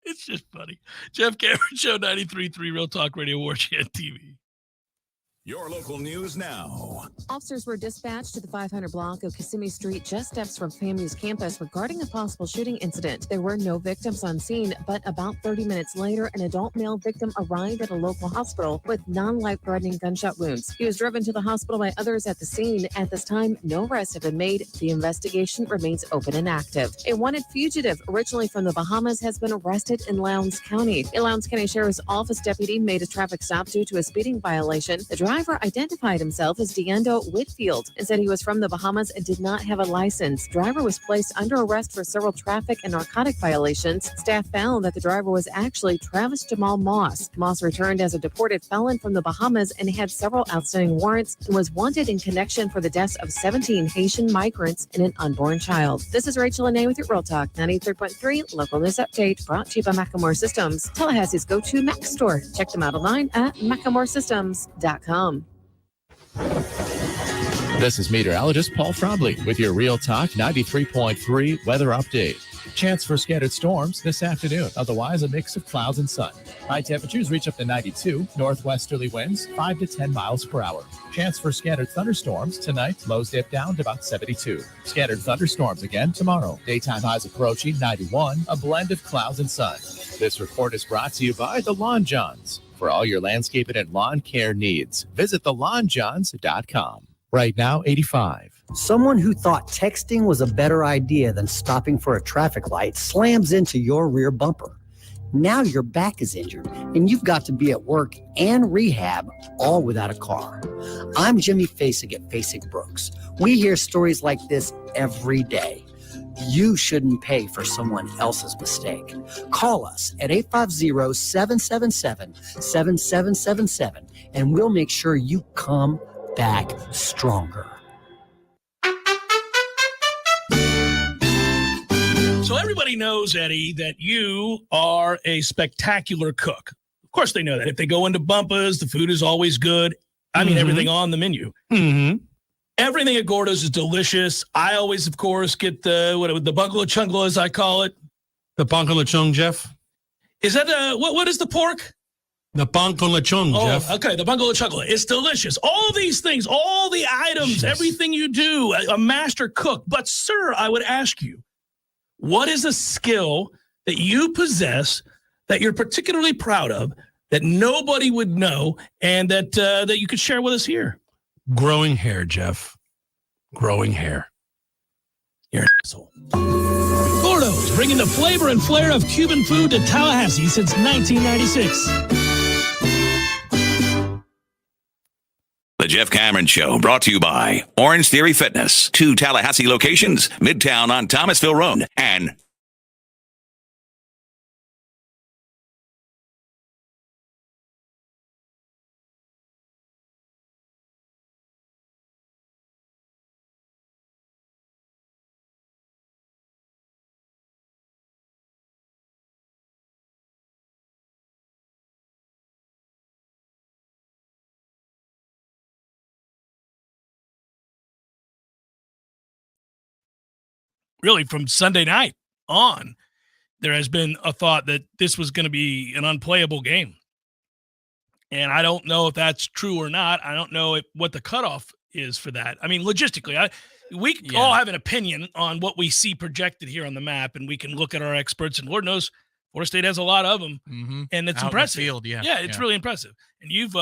It's just funny. Jeff Cameron Show, 93.3 Real Talk Radio, Warchant TV. Your local news now. Officers were dispatched to the 500 block of Kissimmee Street, just steps from FAMU's campus, regarding a possible shooting incident. There were no victims on scene, but about 30 minutes later, an adult male victim arrived at a local hospital with non-life-threatening gunshot wounds. He was driven to the hospital by others at the scene. At this time, no arrests have been made. The investigation remains open and active. A wanted fugitive, originally from the Bahamas, has been arrested in Lowndes County. A Lowndes County Sheriff's Office deputy made a traffic stop due to a speeding violation. The driver driver identified himself as Deando Whitfield and said he was from the Bahamas and did not have a license. Driver was placed under arrest for several traffic and narcotic violations. Staff found that the driver was actually Travis Jamal Moss. Moss returned as a deported felon from the Bahamas and had several outstanding warrants and was wanted in connection for the deaths of 17 Haitian migrants and an unborn child. This is Rachel Anay with your Real Talk 93.3 Local News Update, brought to you by Macklemore Systems, Tallahassee's go-to Mac store. Check them out online at MaclemoreSystems.com. This is meteorologist Paul Frobley with your Real Talk 93.3 weather update. Chance for scattered storms this afternoon. Otherwise, a mix of clouds and sun. High temperatures reach up to 92. Northwesterly winds 5 to 10 miles per hour. Chance for scattered thunderstorms tonight. Lows dip down to about 72. Scattered thunderstorms again tomorrow. Daytime highs approaching 91. A blend of clouds and sun. This report is brought to you by the Lawn Johns. For all your landscaping and lawn care needs, visit thelawnjohns.com. Right now, 85. Someone who thought texting was a better idea than stopping for a traffic light slams into your rear bumper. Now your back is injured and you've got to be at work and rehab, all without a car. I'm Jimmy Fasig at Fasig Brooks. We hear stories like this every day. You shouldn't pay for someone else's mistake. Call us at 850-777-7777 and we'll make sure you come back stronger. So everybody knows, Eddie, that you are a spectacular cook. Of course they know that. If they go into Bumpa's, the food is always good. I mean, everything on the menu. Everything at Gordo's is delicious. I always, of course, get the bungalow chungla, as I call it. The bungalow chung, Jeff? Is that, what is the pork? The bungalow chung, Jeff. Okay, the bungalow chungla. It's delicious. All of these things, all the items, everything you do, a master cook. But, sir, I would ask you, what is a skill that you possess that you're particularly proud of that nobody would know and that you could share with us here? Growing hair, Jeff. Growing hair. You're an asshole. Gordo's, bringing the flavor and flair of Cuban food to Tallahassee since 1996. The Jeff Cameron Show, brought to you by Orange Theory Fitness. 2 Tallahassee locations, Midtown on Thomasville Road, and really from Sunday night on, there has been a thought that this was going to be an unplayable game. And I don't know if that's true or not. I don't know what the cutoff is for that. I mean, logistically, we all have an opinion on what we see projected here on the map, and we can look at our experts, and Lord knows Florida State has a lot of them, and it's Out impressive. in the field, It's really impressive. And you've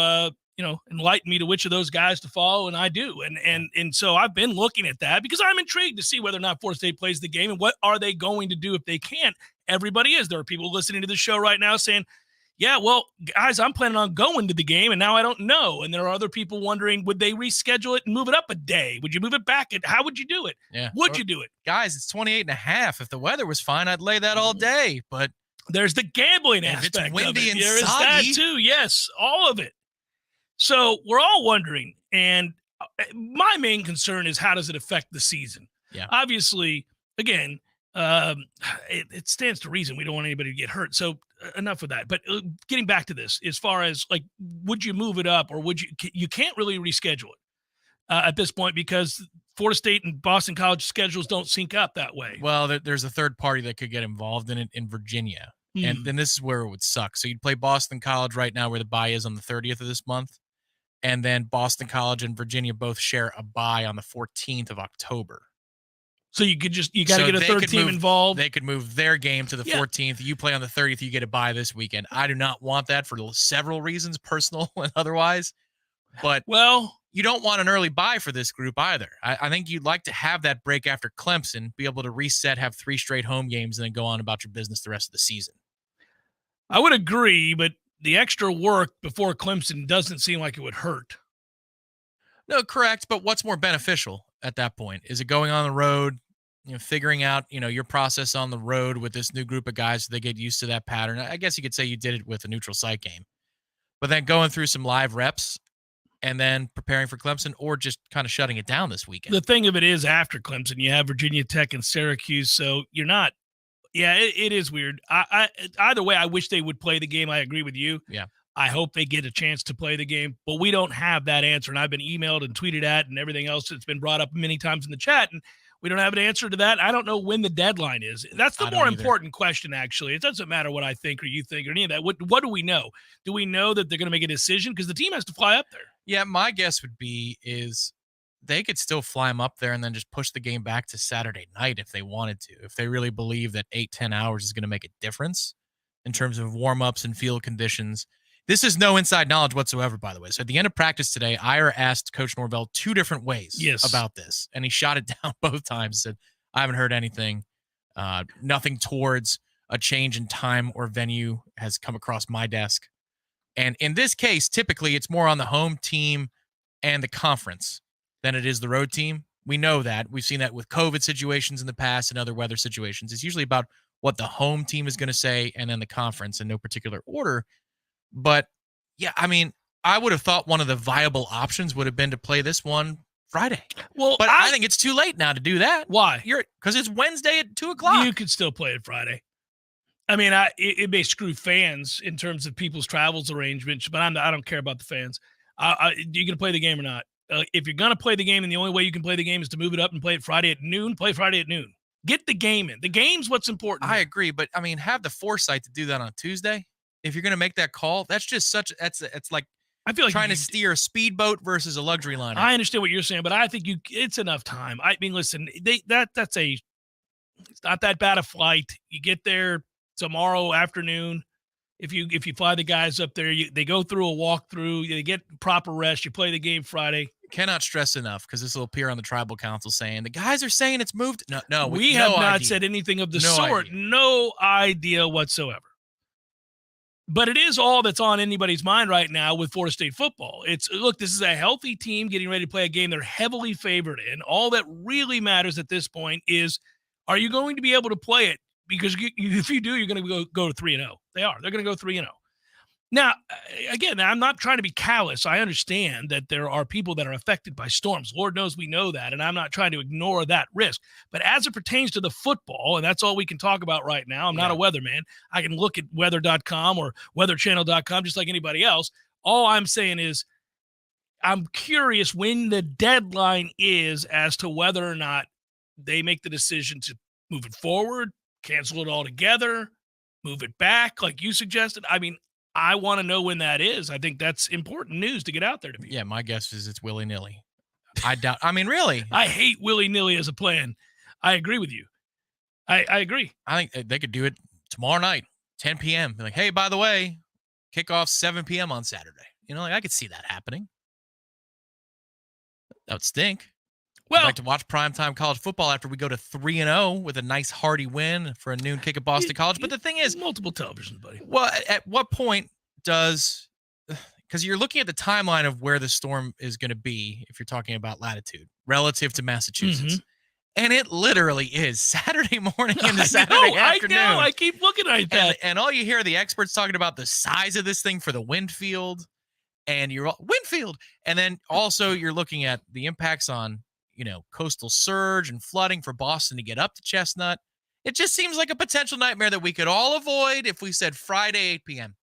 enlightened me to which of those guys to follow, and I do. And so I've been looking at that because I'm intrigued to see whether or not Florida State plays the game and what are they going to do if they can't. Everybody is. There are people listening to the show right now saying, yeah, well, guys, I'm planning on going to the game, and now I don't know. And there are other people wondering, would they reschedule it and move it up a day? Would you move it back? How would you do it? Yeah. Would you do it? Guys, it's 28.5. If the weather was fine, I'd lay that all day. But there's the gambling if aspect it's windy of it. and There is soggy, that too. Yes, all of it. So we're all wondering, and my main concern is how does it affect the season? Yeah. Obviously, again, it stands to reason we don't want anybody to get hurt. So enough of that. But getting back to this, as far as like, would you move it up, or would you can't really reschedule it at this point because Florida State and Boston College schedules don't sync up that way. Well, there's a third party that could get involved in it in Virginia. And then this is where it would suck. So you'd play Boston College right now where the bye is on the 30th of this month. And then Boston College and Virginia both share a bye on the 14th of October. So you got to get a third team involved. They could move their game to the 14th. You play on the 30th. You get a bye this weekend. I do not want that for several reasons, personal and otherwise. But you don't want an early bye for this group either. I think you'd like to have that break after Clemson, be able to reset, have 3 straight home games, and then go on about your business the rest of the season. I would agree, but the extra work before Clemson doesn't seem like it would hurt. No, correct. But what's more beneficial at that point? Is it going on the road, figuring out, your process on the road with this new group of guys so they get used to that pattern? I guess you could say you did it with a neutral site game. But then going through some live reps and then preparing for Clemson, or just kind of shutting it down this weekend. The thing of it is, after Clemson, you have Virginia Tech and Syracuse, so you're not. Yeah, it is weird. Either way, I wish they would play the game. I agree with you. Yeah. I hope they get a chance to play the game, but we don't have that answer. And I've been emailed and tweeted at and everything else that's been brought up many times in the chat, and we don't have an answer to that. I don't know when the deadline is. That's the more important question, actually. It doesn't matter what I think or you think or any of that. What do we know? Do we know that they're going to make a decision? Because the team has to fly up there. Yeah, my guess would be is they could still fly them up there and then just push the game back to Saturday night if they wanted to, if they really believe that 8-10 hours is going to make a difference in terms of warm-ups and field conditions. This is no inside knowledge whatsoever, by the way. So at the end of practice today, Ira asked Coach Norvell 2 different ways about this, and he shot it down both times. Said, I haven't heard anything. Nothing towards a change in time or venue has come across my desk. And in this case, typically it's more on the home team and the conference than it is the road team. We know that. We've seen that with COVID situations in the past and other weather situations. It's usually about what the home team is going to say and then the conference in no particular order. But, yeah, I mean, I would have thought one of the viable options would have been to play this one Friday. Well, but I think it's too late now to do that. Why? Because it's Wednesday at 2 o'clock. You could still play it Friday. I mean, it may screw fans in terms of people's travels arrangements, but I don't care about the fans. You're going to play the game or not? If you're going to play the game and the only way you can play the game is to move it up and play it Friday at noon, play Friday at noon. Get the game in. The game's what's important. I agree, but, I mean, have the foresight to do that on Tuesday. If you're going to make that call, that's just it's like I feel like trying to steer a speedboat versus a luxury liner. I understand what you're saying, but I think it's enough time. I mean, listen, it's not that bad a flight. You get there tomorrow afternoon. If you fly the guys up there, they go through a walkthrough, they get proper rest, you play the game Friday. Cannot stress enough, because this will appear on the tribal council saying the guys are saying it's moved. No, we have not said anything of the sort. No idea whatsoever. But it is all that's on anybody's mind right now with Florida State football. Look, this is a healthy team getting ready to play a game they're heavily favored in. All that really matters at this point is, are you going to be able to play it? Because if you do, you're going to go to 3-0. They're going to go 3-0. Now, again, I'm not trying to be callous. I understand that there are people that are affected by storms. Lord knows we know that, and I'm not trying to ignore that risk. But as it pertains to the football, and that's all we can talk about right now, I'm not a weatherman. I can look at weather.com or weatherchannel.com just like anybody else. All I'm saying is I'm curious when the deadline is as to whether or not they make the decision to move it forward, cancel it altogether, move it back like you suggested. I mean, I want to know when that is. I think that's important news to get out there to people. Yeah, my guess is it's willy-nilly. I doubt. I mean, really. I hate willy-nilly as a plan. I agree with you. I agree. I think they could do it tomorrow night, 10 p.m. Be like, hey, by the way, kickoff 7 p.m. on Saturday. I could see that happening. That would stink. Well, I'd like to watch primetime college football after we go to 3-0 with a nice hearty win for a noon kick at Boston College. But the thing is, multiple televisions, buddy. Well, at what point because you're looking at the timeline of where the storm is going to be if you're talking about latitude relative to Massachusetts. Mm-hmm. And it literally is Saturday morning into Saturday afternoon. I know. I keep looking at that. And all you hear are the experts talking about the size of this thing for the wind field. And and then also you're looking at the impacts on coastal surge and flooding for Boston to get up to Chestnut. It just seems like a potential nightmare that we could all avoid if we said Friday, 8 p.m.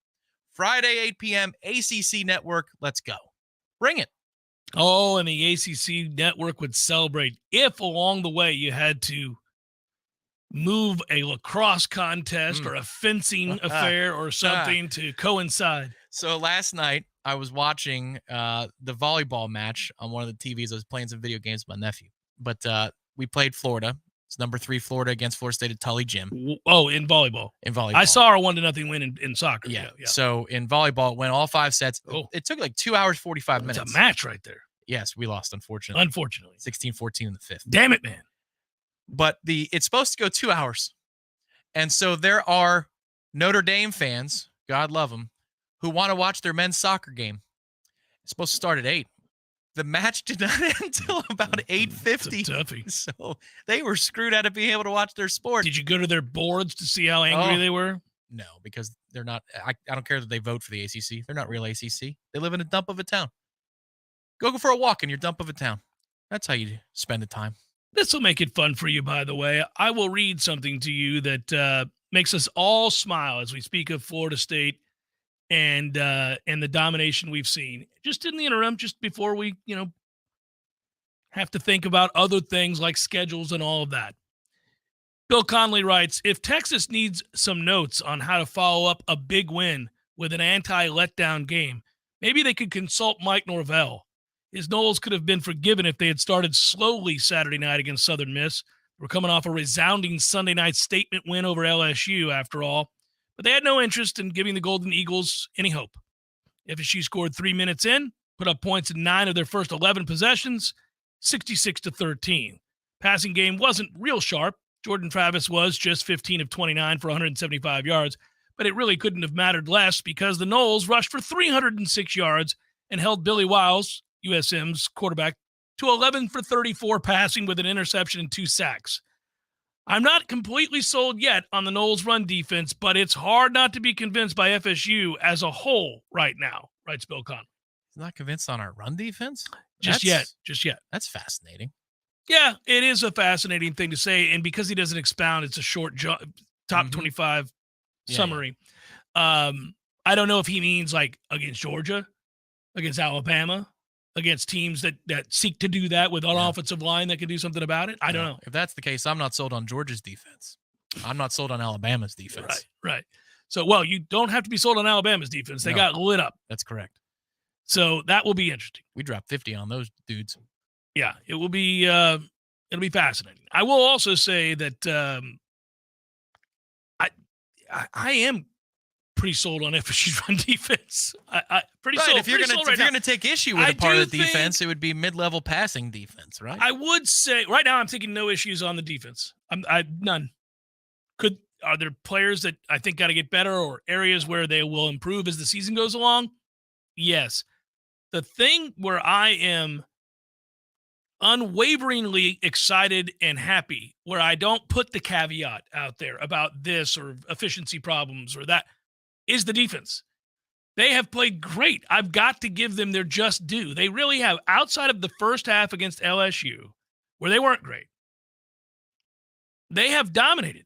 Friday, 8 p.m., ACC Network, let's go. Bring it. Oh, and the ACC Network would celebrate if along the way you had to move a lacrosse contest or a fencing affair or something to coincide. So last night, I was watching the volleyball match on one of the TVs. I was playing some video games with my nephew. But we played Florida. It's number 3 Florida against Florida State at Tully Gym. Oh, in volleyball. I saw our 1-0 win in soccer. Yeah. So in volleyball, it went all 5 sets. Oh. It took like 2 hours, 45 minutes. It's a match right there. Yes, we lost, unfortunately. 16-14 in the 5th. Damn it, man. But it's supposed to go 2 hours. And so there are Notre Dame fans, God love them, who want to watch their men's soccer game. It's supposed to start at 8. the match did not end until about 8:50. Toughie. So they were screwed out of being able to watch their sport. Did you go to their boards to see how angry they were? No, because they're not. I don't care that they vote for the ACC. They're not real ACC. They live in a dump of a town. Go for a walk in your dump of a town. That's how you spend the time. This will make it fun for you, by the way. I will read something to you that makes us all smile as we speak of Florida State and the domination we've seen. Just in the interim, just before we, have to think about other things like schedules and all of that. Bill Conley writes, if Texas needs some notes on how to follow up a big win with an anti-letdown game, maybe they could consult Mike Norvell. His Noles could have been forgiven if they had started slowly Saturday night against Southern Miss. We're coming off a resounding Sunday night statement win over LSU, after all. But they had no interest in giving the Golden Eagles any hope. FSU scored 3 minutes in, put up points in 9 of their first 11 possessions, 66-13. Passing game wasn't real sharp. Jordan Travis was just 15 of 29 for 175 yards, but it really couldn't have mattered less because the Noles rushed for 306 yards and held Billy Wiles, USM's quarterback, to 11 for 34 passing with an interception and 2 sacks. I'm not completely sold yet on the Noles run defense, but it's hard not to be convinced by FSU as a whole right now, writes Bill Conley. He's not convinced on our run defense? Just yet. That's fascinating. Yeah, it is a fascinating thing to say, and because he doesn't expound, it's a short top 25 summary. Yeah. I don't know if he means like against Georgia, against Alabama, against teams that seek to do that with an offensive line that can do something about it. I don't know. If that's the case, I'm not sold on Georgia's defense. I'm not sold on Alabama's defense. Right. So, well, you don't have to be sold on Alabama's defense. They got lit up. That's correct. So that will be interesting. We dropped 50 on those dudes. Yeah, it will be. It'll be fascinating. I will also say that I am pretty sold on FSU's run defense. I pretty sold. If you're going to take issue with a part of the defense, it would be mid-level passing defense, right? I would say right now I'm taking no issues on the defense. None. Are there players that I think got to get better or areas where they will improve as the season goes along? Yes. The thing where I am unwaveringly excited and happy, where I don't put the caveat out there about this or efficiency problems or that, is the defense. They have played great. I've got to give them their just due. They really have, outside of the first half against LSU, where they weren't great. They have dominated.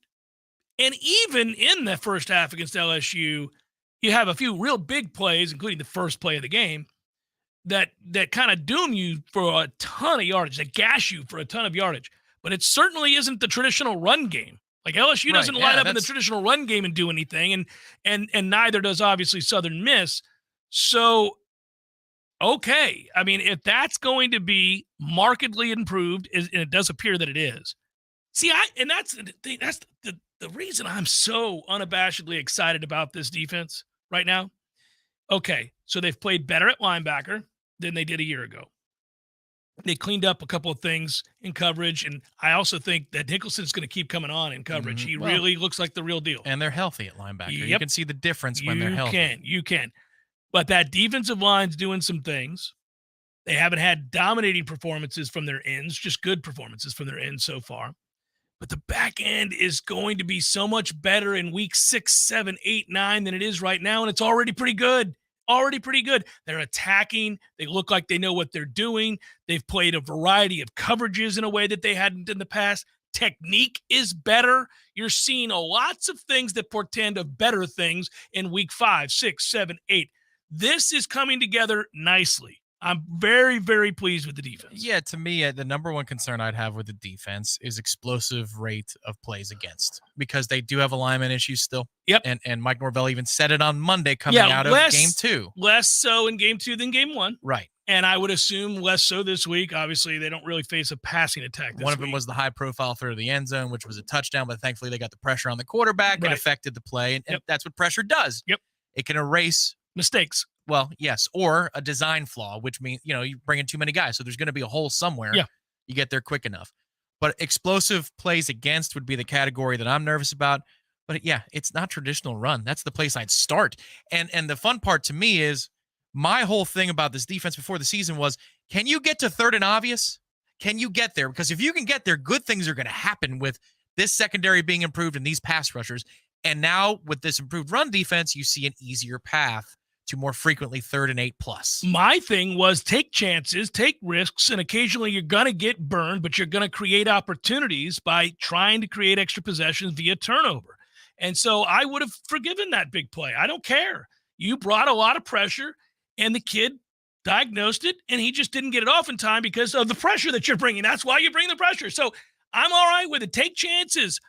And even in the first half against LSU, you have a few real big plays, including the first play of the game, that kind of doom you for a ton of yardage, that gas you for a ton of yardage. But it certainly isn't the traditional run game. Like LSU doesn't line up in the traditional run game and do anything, and neither does obviously Southern Miss. So, okay, I mean, if that's going to be markedly improved, and it does appear that it is. See, that's the reason I'm so unabashedly excited about this defense right now. Okay, so they've played better at linebacker than they did a year ago. They cleaned up a couple of things in coverage, and I also think that Nicholson's going to keep coming on in coverage. He really looks like the real deal. And they're healthy at linebacker. Yep. You can see the difference when they're healthy. You can. But that defensive line's doing some things. They haven't had dominating performances from their ends, just good performances from their ends so far. But the back end is going to be so much better in week 6, 7, 8, 9 than it is right now, and it's already pretty good. They're attacking. They look like they know what they're doing. They've played a variety of coverages in a way that they hadn't in the past. Technique is better. You're seeing lots of things that portend of better things in week 5, 6, 7, 8. This is coming together nicely. I'm very, very pleased with the defense. Yeah, to me, the number one concern I'd have with the defense is explosive rate of plays against, because they do have alignment issues still. Yep. And Mike Norvell even said it on Monday coming out of game 2. Less so in game 2 than game 1. Right. And I would assume less so this week. Obviously, they don't really face a passing attack this One of them was the high-profile throw to the end zone, which was a touchdown, but thankfully they got the pressure on the quarterback. Right. It affected the play, and that's what pressure does. Yep. It can erase mistakes. Well, yes, or a design flaw, which means, you bring in too many guys, so there's going to be a hole somewhere. Yeah. You get there quick enough. But explosive plays against would be the category that I'm nervous about. But, yeah, it's not traditional run. That's the place I'd start. And the fun part to me is my whole thing about this defense before the season was Can you get to third and obvious? Can you get there? Because if you can get there, good things are going to happen with this secondary being improved and these pass rushers. And now with this improved run defense, you see an easier path to more frequently 3rd and 8+. My thing was take chances, take risks, and occasionally you're going to get burned, but you're going to create opportunities by trying to create extra possessions via turnover. And so I would have forgiven that big play. I don't care. You brought a lot of pressure, and the kid diagnosed it, and he just didn't get it off in time because of the pressure that you're bringing. That's why you bring the pressure. So I'm all right with it. Take chances.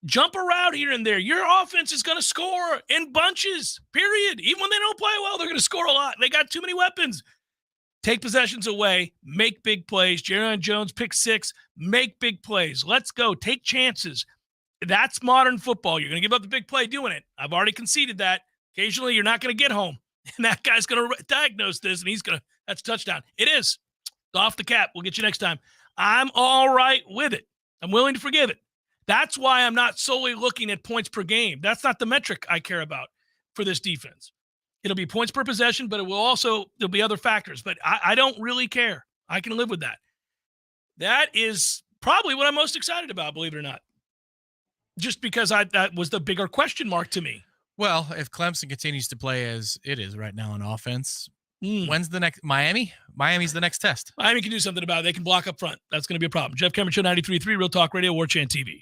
Jump around here and there. Your offense is going to score in bunches, period. Even when they don't play well, they're going to score a lot. They got too many weapons. Take possessions away. Make big plays. Jaron Jones, pick 6. Make big plays. Let's go. Take chances. That's modern football. You're going to give up the big play doing it. I've already conceded that. Occasionally, you're not going to get home. And that guy's going to diagnose this, and that's a touchdown. It is. Off the cap. We'll get you next time. I'm all right with it. I'm willing to forgive it. That's why I'm not solely looking at points per game. That's not the metric I care about for this defense. It'll be points per possession, but there'll be other factors. But I don't really care. I can live with that. That is probably what I'm most excited about, believe it or not. Just because that was the bigger question mark to me. Well, if Clemson continues to play as it is right now on offense, when's the next Miami? Miami's the next test. Miami can do something about it. They can block up front. That's going to be a problem. Jeff Cameron Show 93.3, Real Talk Radio, Warchant TV.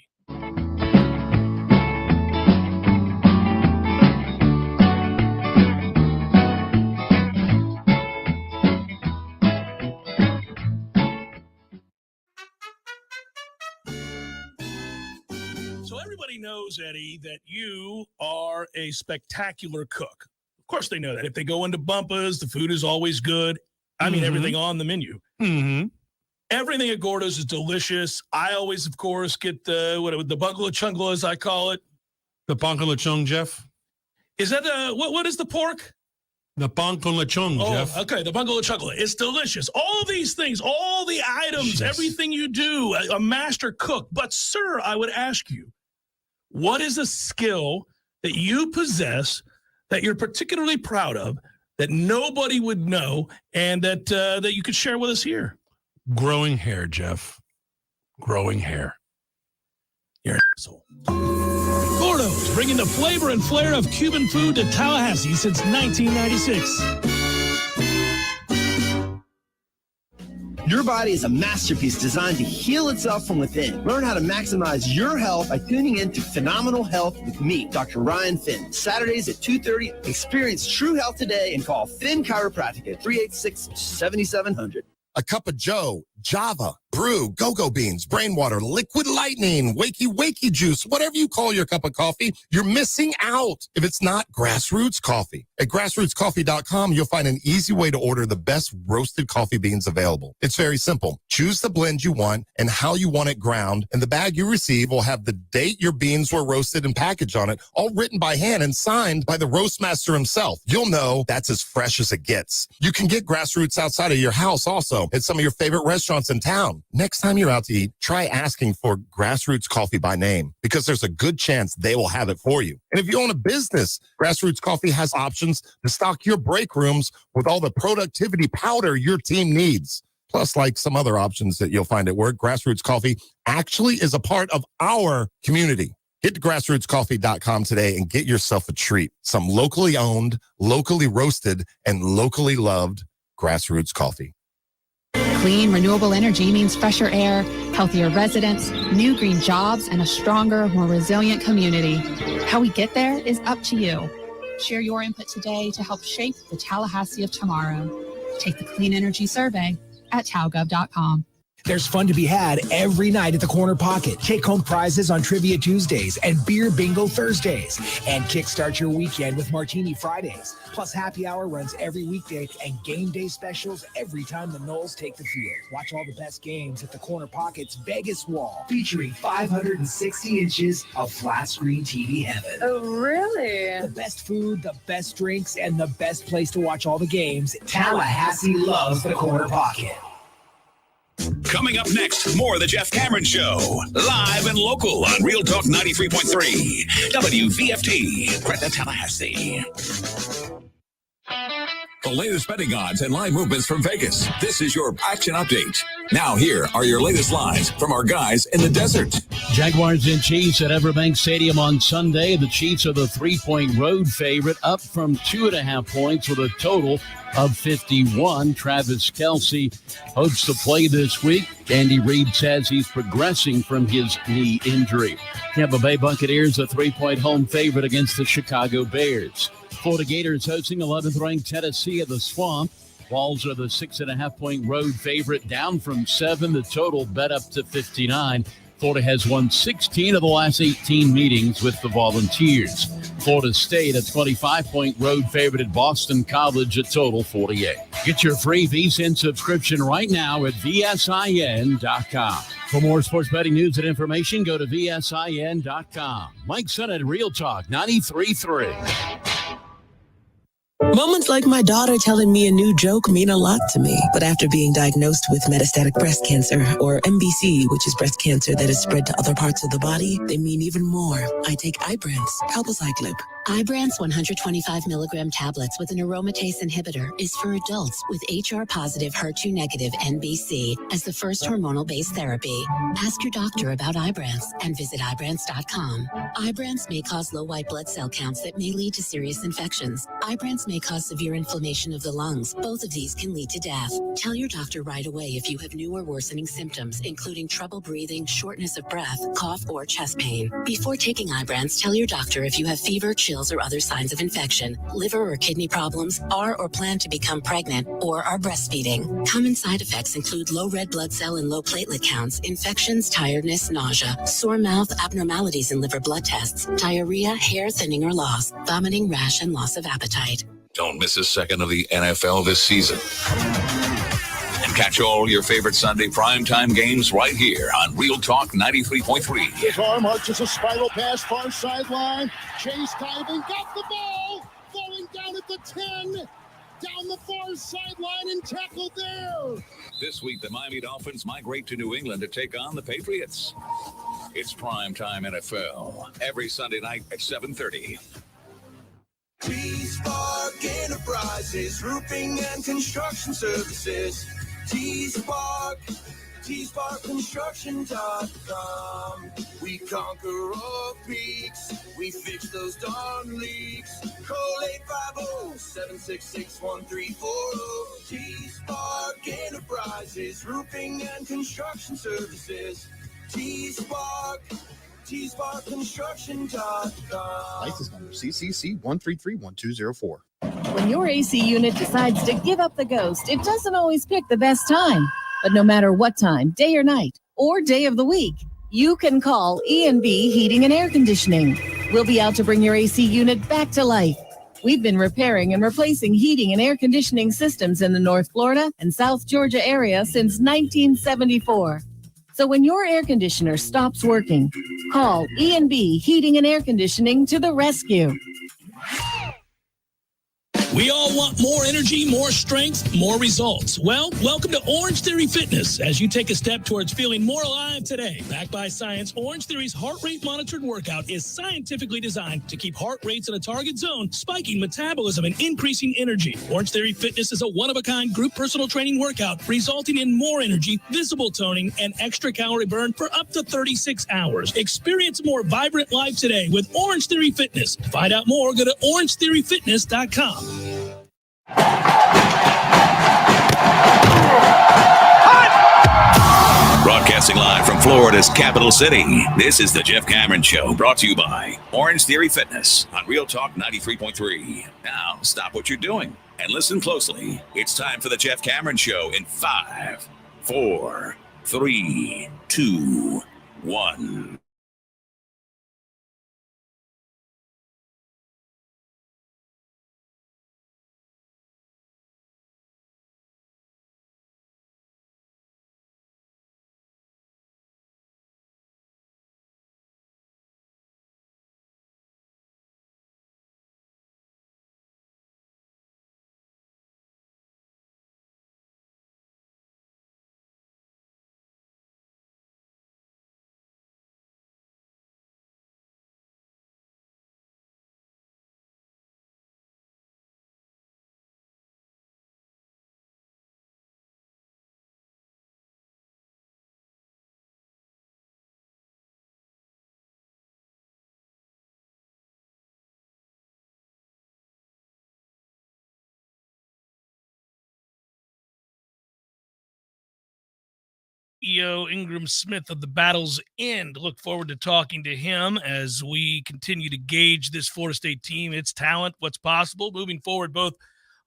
So everybody knows, Eddie, that you are a spectacular cook. Of course they know that. If they go into Bumpa's, the food is always good. I mean, everything on the menu. Mm-hmm. Everything at Gordo's is delicious. I always, of course, get the bungalow chungla, as I call it. The bungalow chung, Jeff. Is that what is the pork? The bungalow chung, Jeff. Okay, the bungalow chungla. It's delicious. All these things, all the items, everything you do, a master cook. But, sir, I would ask you, what is a skill that you possess that you're particularly proud of that nobody would know and that you could share with us here? Growing hair, Jeff. Growing hair. You're an asshole. Gordo's, bringing the flavor and flair of Cuban food to Tallahassee since 1996. Your body is a masterpiece designed to heal itself from within. Learn how to maximize your health by tuning in to Phenomenal Health with me, Dr. Ryan Finn. Saturdays at 2:30. Experience true health today and call Finn Chiropractic at 386-7700. A cup of Joe, Java, brew, go-go beans, brain water, liquid lightning, wakey juice, whatever you call your cup of coffee, you're missing out if it's not Grassroots Coffee. At grassrootscoffee.com, you'll find an easy way to order the best roasted coffee beans available. It's very simple. Choose the blend you want and how you want it ground, and the bag you receive will have the date your beans were roasted and packaged on it, all written by hand and signed by the roast master himself. You'll know that's as fresh as it gets. You can get Grassroots outside of your house also at some of your favorite restaurants in town. Next time you're out to eat, try asking for Grassroots Coffee by name, because there's a good chance they will have it for you. And if you own a business, Grassroots Coffee has options to stock your break rooms with all the productivity powder your team needs. Plus, like some other options that you'll find at work, Grassroots Coffee actually is a part of our community. Get to grassrootscoffee.com today and get yourself a treat. Some locally owned, locally roasted, and locally loved Grassroots Coffee. Clean, renewable energy means fresher air, healthier residents, new green jobs, and a stronger, more resilient community. How we get there is up to you. Share your input today to help shape the Tallahassee of tomorrow. Take the Clean Energy Survey at talgov.com. There's fun to be had every night at the Corner Pocket. Take-home prizes on Trivia Tuesdays and Beer Bingo Thursdays. And kickstart your weekend with Martini Fridays. Plus, happy hour runs every weekday and game day specials every time the Noles take the field. Watch all the best games at the Corner Pocket's Vegas Wall, featuring 560 inches of flat-screen TV heaven. Oh, really? The best food, the best drinks, and the best place to watch all the games. Tallahassee loves the Corner Pocket. Coming up next, more of the Jeff Cameron Show. Live and local on Real Talk 93.3. WVFT, Greta, Tallahassee. The latest betting odds and live movements from Vegas. This is your action update. Now here are your latest lines from our guys in the desert. Jaguars and Chiefs at Everbank Stadium on Sunday. The Chiefs are the 3-point road favorite, up from 2.5 points with a total of 51. Travis Kelce hopes to play this week. Andy Reid says he's progressing from his knee injury. Tampa Bay Buccaneers a 3-point home favorite against the Chicago Bears. Florida Gators hosting 11th-ranked Tennessee at the Swamp. Vols are the 6.5-point road favorite, down from 7. The total bet up to 59. Florida has won 16 of the last 18 meetings with the Volunteers. Florida State, a 25-point road favorite at Boston College, a total 48. Get your free VSiN subscription right now at VSIN.com. For more sports betting news and information, go to VSIN.com. Mike Sennett, Real Talk 93.3. Moments like my daughter telling me a new joke mean a lot to me. But after being diagnosed with metastatic breast cancer, or MBC, which is breast cancer that is spread to other parts of the body, they mean even more. I take Ibrance, palbociclib. Ibrance 125 milligram tablets with an aromatase inhibitor is for adults with HR-positive, HER2-negative NBC as the first hormonal-based therapy. Ask your doctor about Ibrance and visit Ibrance.com. Ibrance may cause low white blood cell counts that may lead to serious infections. Ibrance may cause severe inflammation of the lungs. Both of these can lead to death. Tell your doctor right away if you have new or worsening symptoms, including trouble breathing, shortness of breath, cough, or chest pain. Before taking Ibrance, tell your doctor if you have fever, chills, or other signs of infection, liver or kidney problems, are or plan to become pregnant, or are breastfeeding. Common side effects include low red blood cell and low platelet counts, infections, tiredness, nausea, sore mouth, abnormalities in liver blood tests, diarrhea, hair thinning or loss, vomiting, rash, and loss of appetite. Don't miss a second of the NFL this season. And catch all your favorite Sunday primetime games right here on Real Talk 93.3. His arm arches a spiral pass, far sideline. Chase diving, got the ball, falling down at the 10, down the far sideline and tackled there. This week, the Miami Dolphins migrate to New England to take on the Patriots. It's primetime NFL every Sunday night at 7:30. T-Spark Enterprises, roofing and construction services. T-Spark, T-SparkConstruction.com. We conquer all peaks, we fix those darn leaks. Call 850-766-1340. T-Spark Enterprises, roofing and construction services. T-Spark, TSparkConstruction.com. License number CCC 1331204. When your AC unit decides to give up the ghost, it doesn't always pick the best time. But no matter what time, day or night, or day of the week, you can call E&B Heating and Air Conditioning. We'll be out to bring your AC unit back to life. We've been repairing and replacing heating and air conditioning systems in the North Florida and South Georgia area since 1974. So when your air conditioner stops working, call E&B Heating and Air Conditioning to the rescue. We all want more energy, more strength, more results. Well, welcome to Orange Theory Fitness as you take a step towards feeling more alive today. Backed by science, Orange Theory's heart rate monitored workout is scientifically designed to keep heart rates in a target zone, spiking metabolism and increasing energy. Orange Theory Fitness is a one-of-a-kind group personal training workout resulting in more energy, visible toning, and extra calorie burn for up to 36 hours. Experience a more vibrant life today with Orange Theory Fitness. To find out more, go to orangetheoryfitness.com. Broadcasting live from Florida's capital city, this is the Jeff Cameron Show, brought to you by Orange Theory Fitness on Real Talk 93.3. Now, stop what you're doing and listen closely. It's time for the Jeff Cameron Show in 5, 4, 3, 2, 1. CEO Ingram Smith of the Battle's End. Look forward to talking to him as we continue to gauge this Florida State team, its talent, what's possible moving forward, both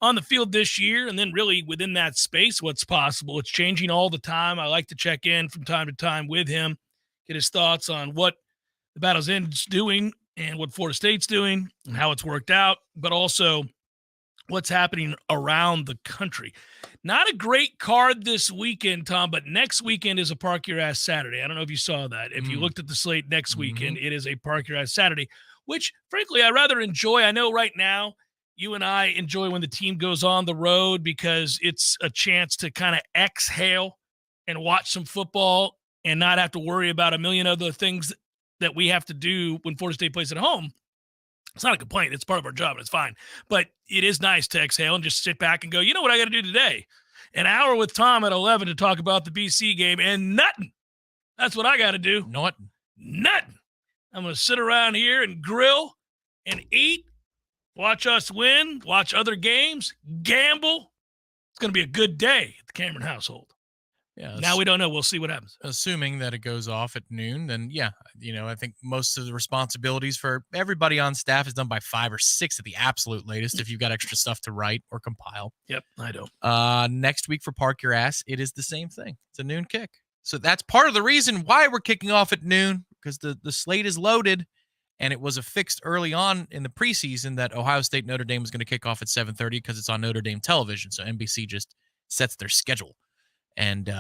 on the field this year and then really within that space, what's possible. It's changing all the time. I like to check in from time to time with him, get his thoughts on what the Battle's End's doing and what Florida State's doing and how it's worked out, but also what's happening around the country. Not a great card this weekend, Tom, but next weekend is a Park Your Ass Saturday. I don't know if you saw that. If you looked at the slate next weekend, it is a Park Your Ass Saturday, which, frankly, I rather enjoy. I know right now you and I enjoy when the team goes on the road because it's a chance to kind of exhale and watch some football and not have to worry about a million other things that we have to do when Florida State plays at home. It's not a complaint. It's part of our job, and it's fine. But it is nice to exhale and just sit back and go, you know what I got to do today? An hour with Tom at 11 to talk about the BC game and nothing. That's what I got to do. Nothing. I'm going to sit around here and grill and eat, watch us win, watch other games, gamble. It's going to be a good day at the Cameron household. Yeah. Now we don't know. We'll see what happens. Assuming that it goes off at noon, then yeah, I think most of the responsibilities for everybody on staff is done by 5 or 6 at the absolute latest if you've got extra stuff to write or compile. Yep, I do. Next week for Park Your Ass, it is the same thing. It's a noon kick. So that's part of the reason why we're kicking off at noon, because the slate is loaded, and it was affixed early on in the preseason that Ohio State Notre Dame was going to kick off at 7:30 because it's on Notre Dame television. So NBC just sets their schedule. And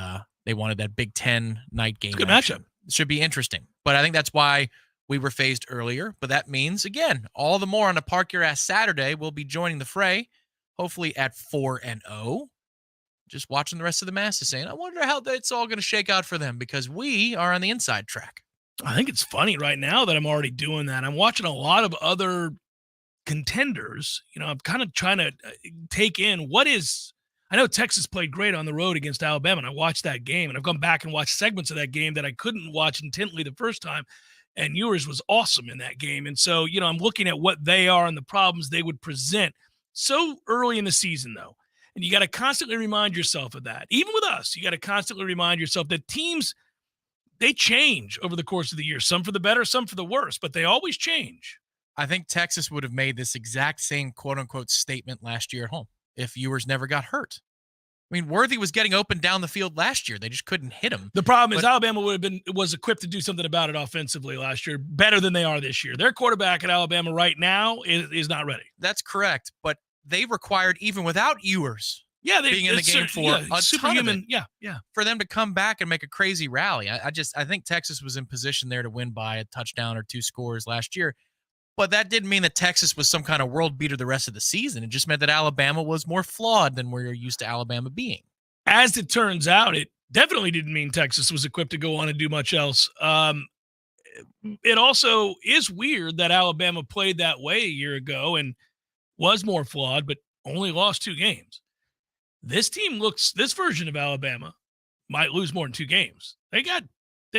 they wanted that Big Ten night game. It's a good matchup. It should be interesting. But I think that's why we were phased earlier. But that means, again, all the more on a Park Your Ass Saturday, we'll be joining the fray, hopefully at 4-0. Just watching the rest of the masses saying, I wonder how that's all going to shake out for them because we are on the inside track. I think it's funny right now that I'm already doing that. I'm watching a lot of other contenders. I'm kind of trying to take in what is – I know Texas played great on the road against Alabama, and I watched that game, and I've gone back and watched segments of that game that I couldn't watch intently the first time, and yours was awesome in that game. And so, I'm looking at what they are and the problems they would present so early in the season, though. And you got to constantly remind yourself of that. Even with us, you got to constantly remind yourself that teams, they change over the course of the year, some for the better, some for the worse, but they always change. I think Texas would have made this exact same quote-unquote statement last year at home if Ewers never got hurt. I mean, Worthy was getting open down the field last year. They just couldn't hit him. The problem is Alabama was equipped to do something about it offensively last year, better than they are this year. Their quarterback at Alabama right now is not ready. That's correct, but they required, even without Ewers being in the game for a ton of it, for them to come back and make a crazy rally. I think Texas was in position there to win by a touchdown or 2 scores last year. But that didn't mean that Texas was some kind of world beater the rest of the season. It just meant that Alabama was more flawed than we're used to Alabama being. As it turns out, it definitely didn't mean Texas was equipped to go on and do much else. It also is weird that Alabama played that way a year ago and was more flawed, but only lost 2 games. This version of Alabama might lose more than 2 games. They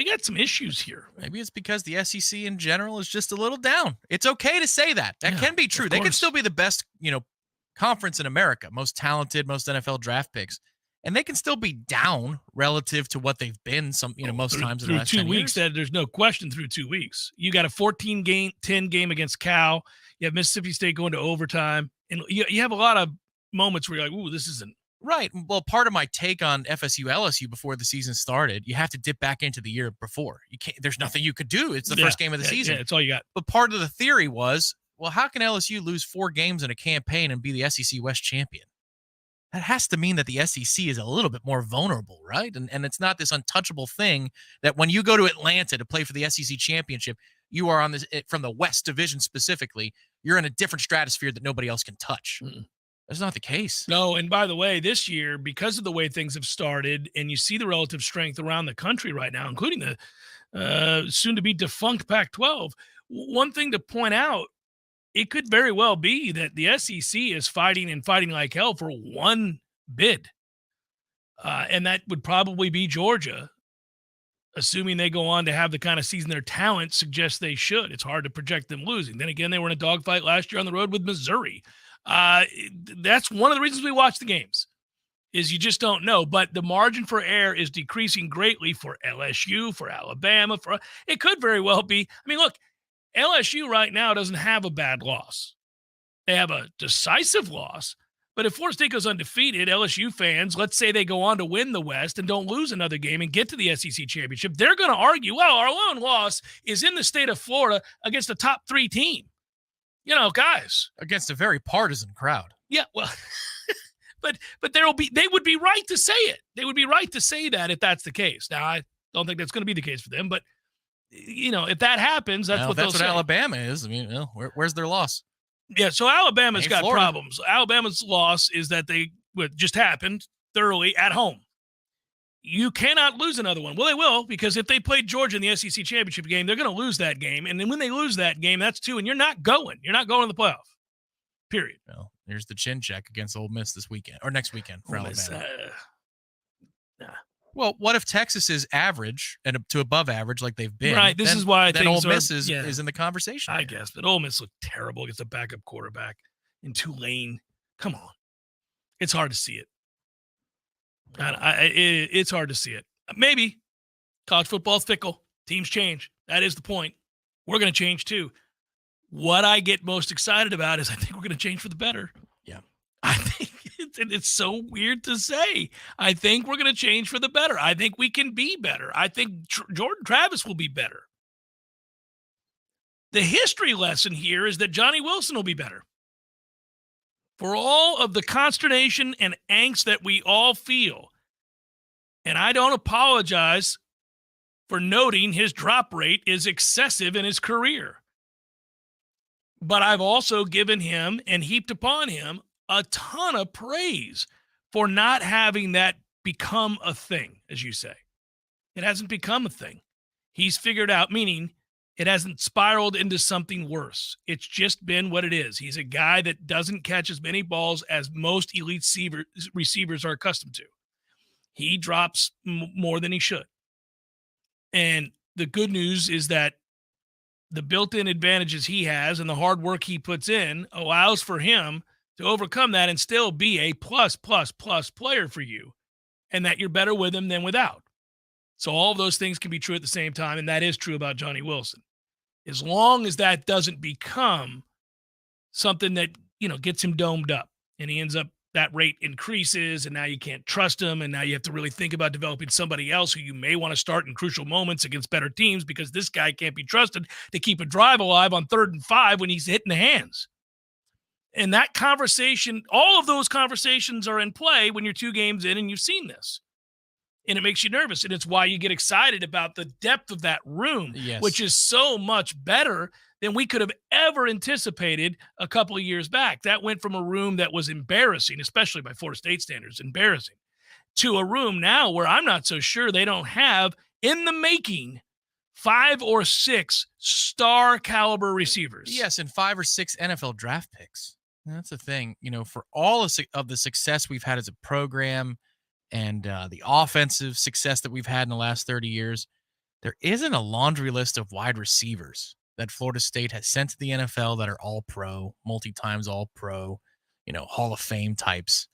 got some issues here. Maybe it's because the SEC in general is just a little down. It's okay to say that. That can be true. They can still be the best, conference in America, most talented, most NFL draft picks. And they can still be down relative to what they've been most times in the last 2 10 weeks. years. There's no question through 2 weeks. You got a 14-10 game against Cal. You have Mississippi State going to overtime. And you have a lot of moments where you're like, ooh, this isn't. Right. Well, part of my take on FSU LSU before the season started, you have to dip back into the year before. You can't. There's nothing you could do. It's the first game of the season. Yeah, it's all you got. But part of the theory was, well, how can LSU lose 4 games in a campaign and be the SEC West champion? That has to mean that the SEC is a little bit more vulnerable, right? And it's not this untouchable thing that when you go to Atlanta to play for the SEC championship, you are on this from the West Division specifically. You're in a different stratosphere that nobody else can touch. That's not the case. No, and by the way, this year, because of the way things have started, and you see the relative strength around the country right now, including the soon-to-be defunct Pac-12, one thing to point out, it could very well be that the SEC is fighting like hell for one bid. And that would probably be Georgia, assuming they go on to have the kind of season their talent suggests they should. It's hard to project them losing. Then again, they were in a dogfight last year on the road with Missouri. That's one of the reasons we watch the games. is you just don't know. But the margin for error is decreasing greatly for LSU, for Alabama. It could very well be. I mean, look, LSU right now doesn't have a bad loss. They have a decisive loss. But if Florida State goes undefeated, LSU fans, let's say they go on to win the West and don't lose another game and get to the SEC championship, they're going to argue, well, our lone loss is in the state of Florida against a top 3 team. You know, guys. Against a very partisan crowd. Yeah, well, but they would be right to say it. They would be right to say that if that's the case. Now, I don't think that's going to be the case for them, but, you know, if that happens, that's what they'll say. Alabama is. I mean, where's their loss? Yeah, so Alabama's got Florida. problems. Alabama's loss is that what just happened thoroughly at home. You cannot lose another one. Well, they will, because if they played Georgia in the SEC championship game, they're going to lose that game. And then when they lose that game, that's 2, and you're not going. You're not going to the playoff, period. Well, here's the chin check against Ole Miss this weekend, or next weekend for Alabama. Well, what if Texas is average and to above average like they've been? Right, this is why then Ole Miss is in the conversation. I guess, but Ole Miss looked terrible against a backup quarterback in Tulane. Come on. It's hard to see it. It's hard to see it. Maybe. College football's fickle. Teams change. That is the point. We're going to change too. What I get most excited about is I think we're going to change for the better. Yeah. I think it's so weird to say. I think we're going to change for the better. I think we can be better. I think Jordan Travis will be better. The history lesson here is that Johnny Wilson will be better. For all of the consternation and angst that we all feel, and I don't apologize for noting his drop rate is excessive in his career, but I've also given him and heaped upon him a ton of praise for not having that become a thing, as you say. It hasn't become a thing. He's figured out, meaning it hasn't spiraled into something worse. It's just been what it is. He's a guy that doesn't catch as many balls as most elite receivers are accustomed to. He drops more than he should. And the good news is that the built-in advantages he has and the hard work he puts in allows for him to overcome that and still be a plus player for you, and that you're better with him than without. So all of those things can be true at the same time, and that is true about Johnny Wilson. As long as that doesn't become something that, gets him domed up and he ends up, that rate increases and now you can't trust him, and now you have to really think about developing somebody else who you may want to start in crucial moments against better teams because this guy can't be trusted to keep a drive alive on 3rd and 5 when he's hitting the hands. And that conversation, all of those conversations are in play when you're 2 games in and you've seen this. And it makes you nervous. And it's why you get excited about the depth of that room, which is so much better than we could have ever anticipated a couple of years back. That went from a room that was embarrassing, especially by Florida State standards, embarrassing, to a room now where I'm not so sure they don't have in the making 5 or 6 star caliber receivers. Yes, and 5 or 6 NFL draft picks. That's the thing, for all of the success we've had as a program and the offensive success that we've had in the last 30 years, there isn't a laundry list of wide receivers that Florida State has sent to the NFL that are all pro, multi-times all pro, Hall of Fame types.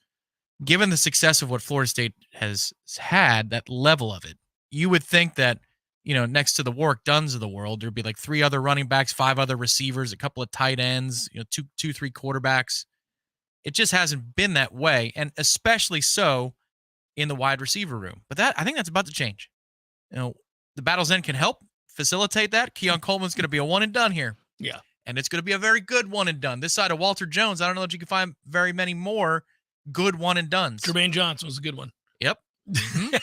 Given the success of what Florida State has had, that level of it, you would think that, next to the Warwick Dunns of the world, there'd be like 3 other running backs, 5 other receivers, a couple of tight ends, 2-3 quarterbacks. It just hasn't been that way, and especially so in the wide receiver room. But I think that's about to change. The Battle's End can help facilitate that. Keon Coleman's going to be a one and done here. Yeah. And it's going to be a very good one and done. This side of Walter Jones, I don't know that you can find very many more good one and dones. Jermaine Johnson was a good one. Yep. Mm-hmm.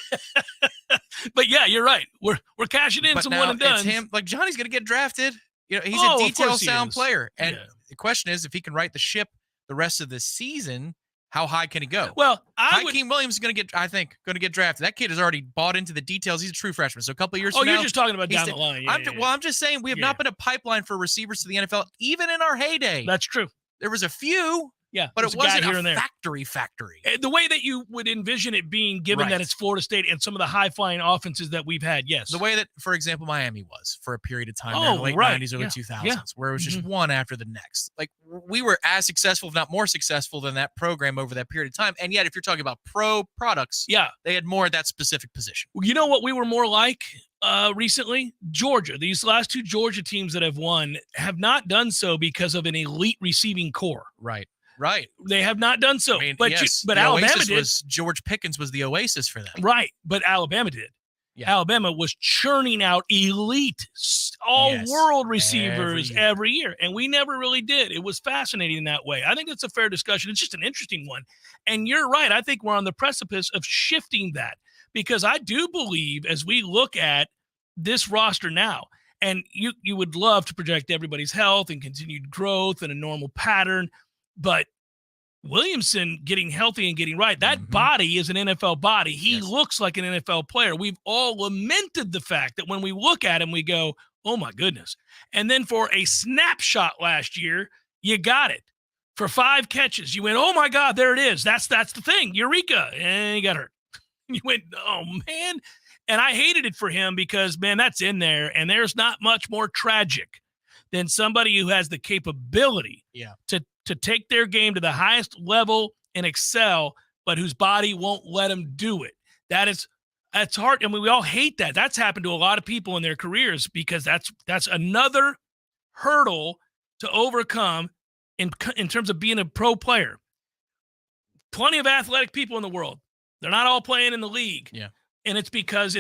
But yeah, you're right. We're cashing in some one and done. It's him. Like, Johnny's going to get drafted. He's a detail sound player. And the question is, if he can right the ship the rest of the season, how high can he go? Well, Hakeem Williams is going to get drafted. That kid has already bought into the details. He's a true freshman. So a couple of years from now. You're just talking about down the line. I'm just saying we have not been a pipeline for receivers to the NFL, even in our heyday. That's true. There was a few. Yeah, but there's it a guy wasn't here a and there. factory. The way that you would envision it being, given that it's Florida State and some of the high-flying offenses that we've had, yes. The way that, for example, Miami was for a period of time in the late 90s, early 2000s, where it was just one after the next. Like, we were as successful, if not more successful, than that program over that period of time. And yet, if you're talking about pro products, they had more at that specific position. You know what we were more like recently? Georgia. These last two Georgia teams that have won have not done so because of an elite receiving core. Right. They have not done so. I mean, but but Alabama Oasis did. George Pickens was the Oasis for them. Right. But Alabama did. Yeah. Alabama was churning out elite, all-world receivers every year, and we never really did. It was fascinating in that way. I think it's a fair discussion. It's just an interesting one. And you're right. I think we're on the precipice of shifting that, because I do believe, as we look at this roster now, and you would love to project everybody's health and continued growth and a normal pattern, but Williamson getting healthy and getting right, that body is an NFL body. He looks like an NFL player. We've all lamented the fact that when we look at him, we go, oh my goodness. And then for a snapshot last year, you got it. For 5 catches, you went, oh my God, there it is. That's the thing. Eureka. And he got hurt. You went, oh man. And I hated it for him because, man, that's in there. And there's not much more tragic than somebody who has the capability to take their game to the highest level and excel, but whose body won't let them do it. That's hard. I mean, we all hate that. That's happened to a lot of people in their careers, because that's another hurdle to overcome in terms of being a pro player. Plenty of athletic people in the world. They're not all playing in the league. Yeah. And it's because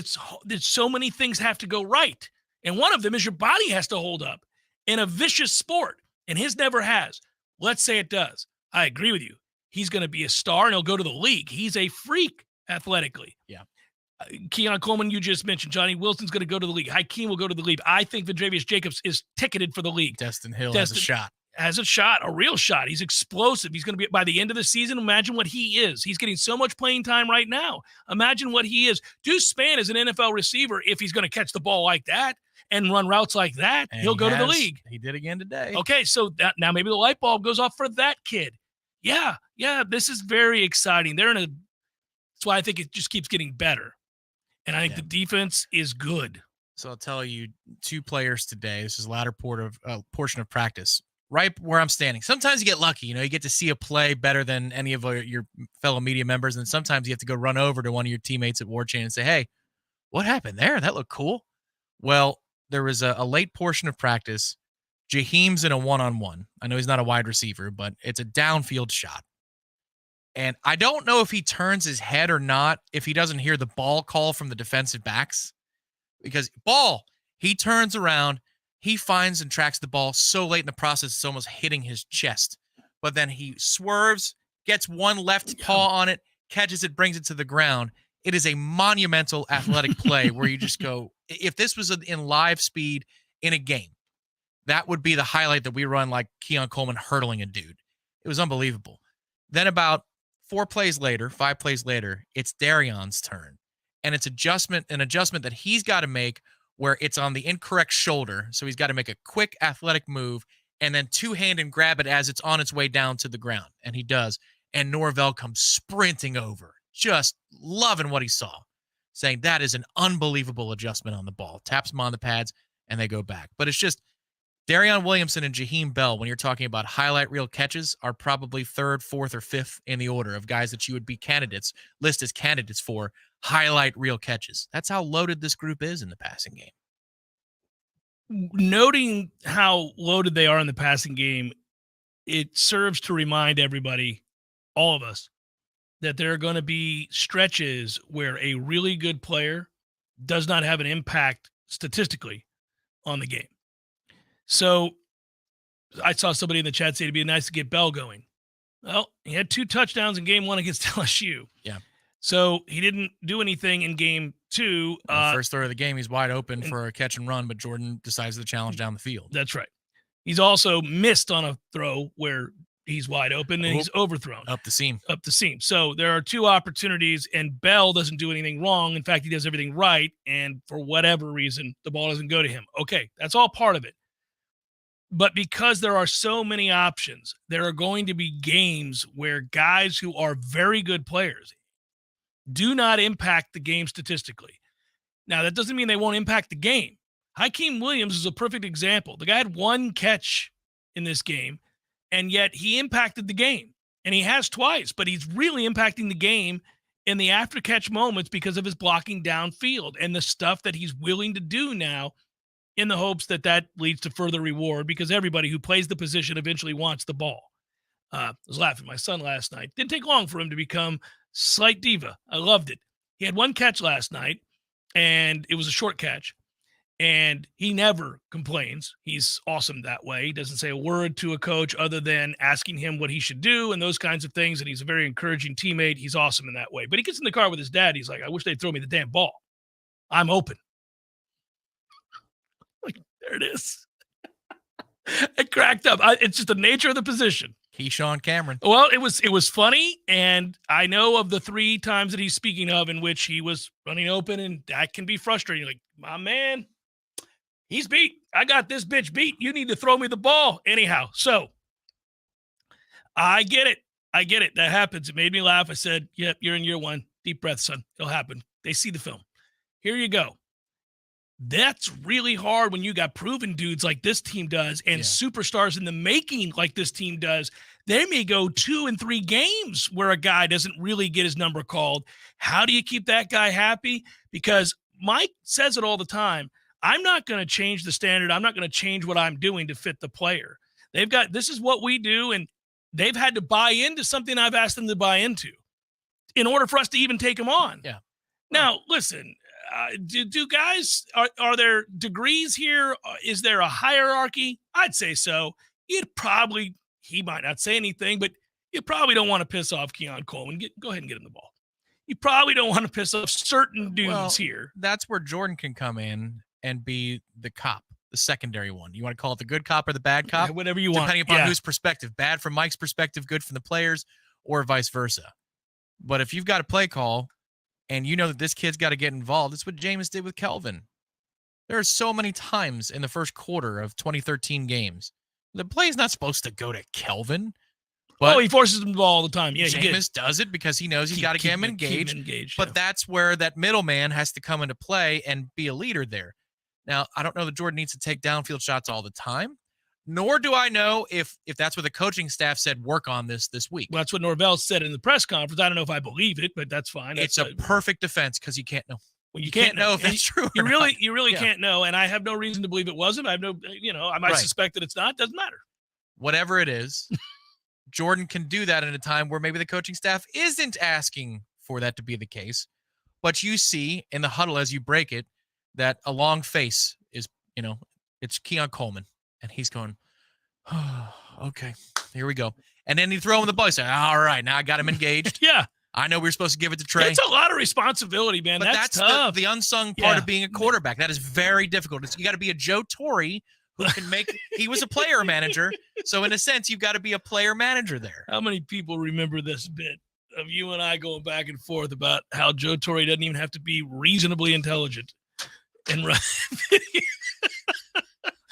there's so many things have to go right. And one of them is your body has to hold up in a vicious sport. And his never has. Let's say it does. I agree with you. He's going to be a star, and he'll go to the league. He's a freak athletically. Yeah. Keon Coleman, you just mentioned. Johnny Wilson's going to go to the league. Hakeem will go to the league. I think Vandrevius Jacobs is ticketed for the league. Destin Hill has a shot. Has a shot, a real shot. He's explosive. He's going to be, by the end of the season, imagine what he is. He's getting so much playing time right now. Imagine what he is. Deuce Spann is an NFL receiver. If he's going to catch the ball like that and run routes like that, he'll go to the league. He did again today. Okay, so now maybe the light bulb goes off for that kid. Yeah, this is very exciting. That's why I think it just keeps getting better. And I think the defense is good. So I'll tell you, 2 players today. This is the latter portion of practice. Right where I'm standing. Sometimes you get lucky. You get to see a play better than any of your fellow media members. And sometimes you have to go run over to one of your teammates at Warchant and say, hey, what happened there? That looked cool. Well, there was a late portion of practice. Jaheim's in a one-on-one. I know he's not a wide receiver, but it's a downfield shot. And I don't know if he turns his head or not, if he doesn't hear the ball call from the defensive backs. Because he turns around. He finds and tracks the ball so late in the process, it's almost hitting his chest. But then he swerves, gets one left paw on it, catches it, brings it to the ground. It is a monumental athletic play where you just go, if this was in live speed in a game, that would be the highlight that we run, like Keon Coleman hurdling a dude. It was unbelievable. Then about 5 plays later, it's Darion's turn. And it's an adjustment that he's got to make where it's on the incorrect shoulder. So he's got to make a quick athletic move and then 2-hand and grab it as it's on its way down to the ground. And he does. And Norvell comes sprinting over, just loving what he saw, saying that is an unbelievable adjustment on the ball. Taps him on the pads, and they go back. But it's just Darion Williamson and Jaheim Bell, when you're talking about highlight reel catches, are probably 3rd, 4th, or 5th in the order of guys that you would be list as candidates for highlight reel catches. That's how loaded this group is in the passing game. Noting how loaded they are in the passing game, it serves to remind everybody, all of us, that there are going to be stretches where a really good player does not have an impact statistically on the game. So I saw somebody in the chat say it'd be nice to get Bell going. Well, he had 2 touchdowns in game 1 against LSU. Yeah. So he didn't do anything in game 2. First third of the game, he's wide open for a catch and run, but Jordan decides to challenge down the field. That's right. He's also missed on a throw where he's wide open and he's overthrown. Up the seam. So there are 2 opportunities, and Bell doesn't do anything wrong. In fact, he does everything right, and for whatever reason, the ball doesn't go to him. Okay, that's all part of it. But because there are so many options, there are going to be games where guys who are very good players do not impact the game statistically. Now, that doesn't mean they won't impact the game. Hakeem Williams is a perfect example. The guy had one catch in this game, and yet he impacted the game. And he has twice, but he's really impacting the game in the after-catch moments because of his blocking downfield and the stuff that he's willing to do now in the hopes that that leads to further reward, because everybody who plays the position eventually wants the ball. I was laughing at my son last night. Didn't take long for him to become slight diva. I loved it. He had one catch last night, and it was a short catch, and he never complains. He's awesome that way. He doesn't say a word to a coach other than asking him what he should do and those kinds of things, and he's a very encouraging teammate. He's awesome in that way. But he gets in the car with his dad. He's like, I wish they'd throw me the damn ball. I'm open. Like, there it is. It cracked up. It's just the nature of the position. Keyshawn Cameron. Well, it was funny, and I know of the 3 times that he's speaking of in which he was running open, and that can be frustrating. Like, my man, he's beat. I got this bitch beat. You need to throw me the ball. Anyhow, so I get it. That happens. It made me laugh. I said, yep, you're in year 1. Deep breath, son. It'll happen. They see the film. Here you go. That's really hard when you got proven dudes like this team does and superstars in the making like this team does. They may go 2 and 3 games where a guy doesn't really get his number called. How do you keep that guy happy? Because Mike says it all the time. I'm not going to change the standard. I'm not going to change what I'm doing to fit the player. This is what we do, and they've had to buy into something I've asked them to buy into in order for us to even take them on. Yeah. Now, listen, do guys, are there degrees here? Is there a hierarchy? I'd say so. He might not say anything, but you probably don't want to piss off Keon Coleman. Go ahead and get him the ball. You probably don't want to piss off certain dudes here. That's where Jordan can come in and be the cop, the secondary one. You want to call it the good cop or the bad cop? Yeah, whatever you want. Depending upon whose perspective. Bad from Mike's perspective, good from the players, or vice versa. But if you've got a play call and you know that this kid's got to get involved, it's what Jameis did with Kelvin. There are so many times in the first quarter of 2013 games, the play's not supposed to go to Kelvin. But he forces him the ball all the time. Yeah, Jameis does it because he knows he's got to get him engaged. But that's where that middleman has to come into play and be a leader there. Now, I don't know that Jordan needs to take downfield shots all the time, nor do I know if that's what the coaching staff said work on this week. Well, that's what Norvell said in the press conference. I don't know if I believe it, but that's fine. It's a perfect defense because you can't know. Well, you can't know if that's true. You really can't know, and I have no reason to believe it wasn't. I have no, I might suspect that it's not. Doesn't matter. Whatever it is, Jordan can do that in a time where maybe the coaching staff isn't asking for that to be the case. But you see in the huddle as you break it that a long face is, it's Keon Coleman, and he's going, oh, okay, here we go. And then you throw him the ball. You say, all right, now I got him engaged. Yeah. I know we were supposed to give it to Trey. It's a lot of responsibility, man. But that's tough. The unsung part of being a quarterback. That is very difficult. You got to be a Joe Torre who can he was a player manager. So in a sense, you've got to be a player manager there. How many people remember this bit of you and I going back and forth about how Joe Torre doesn't even have to be reasonably intelligent and run?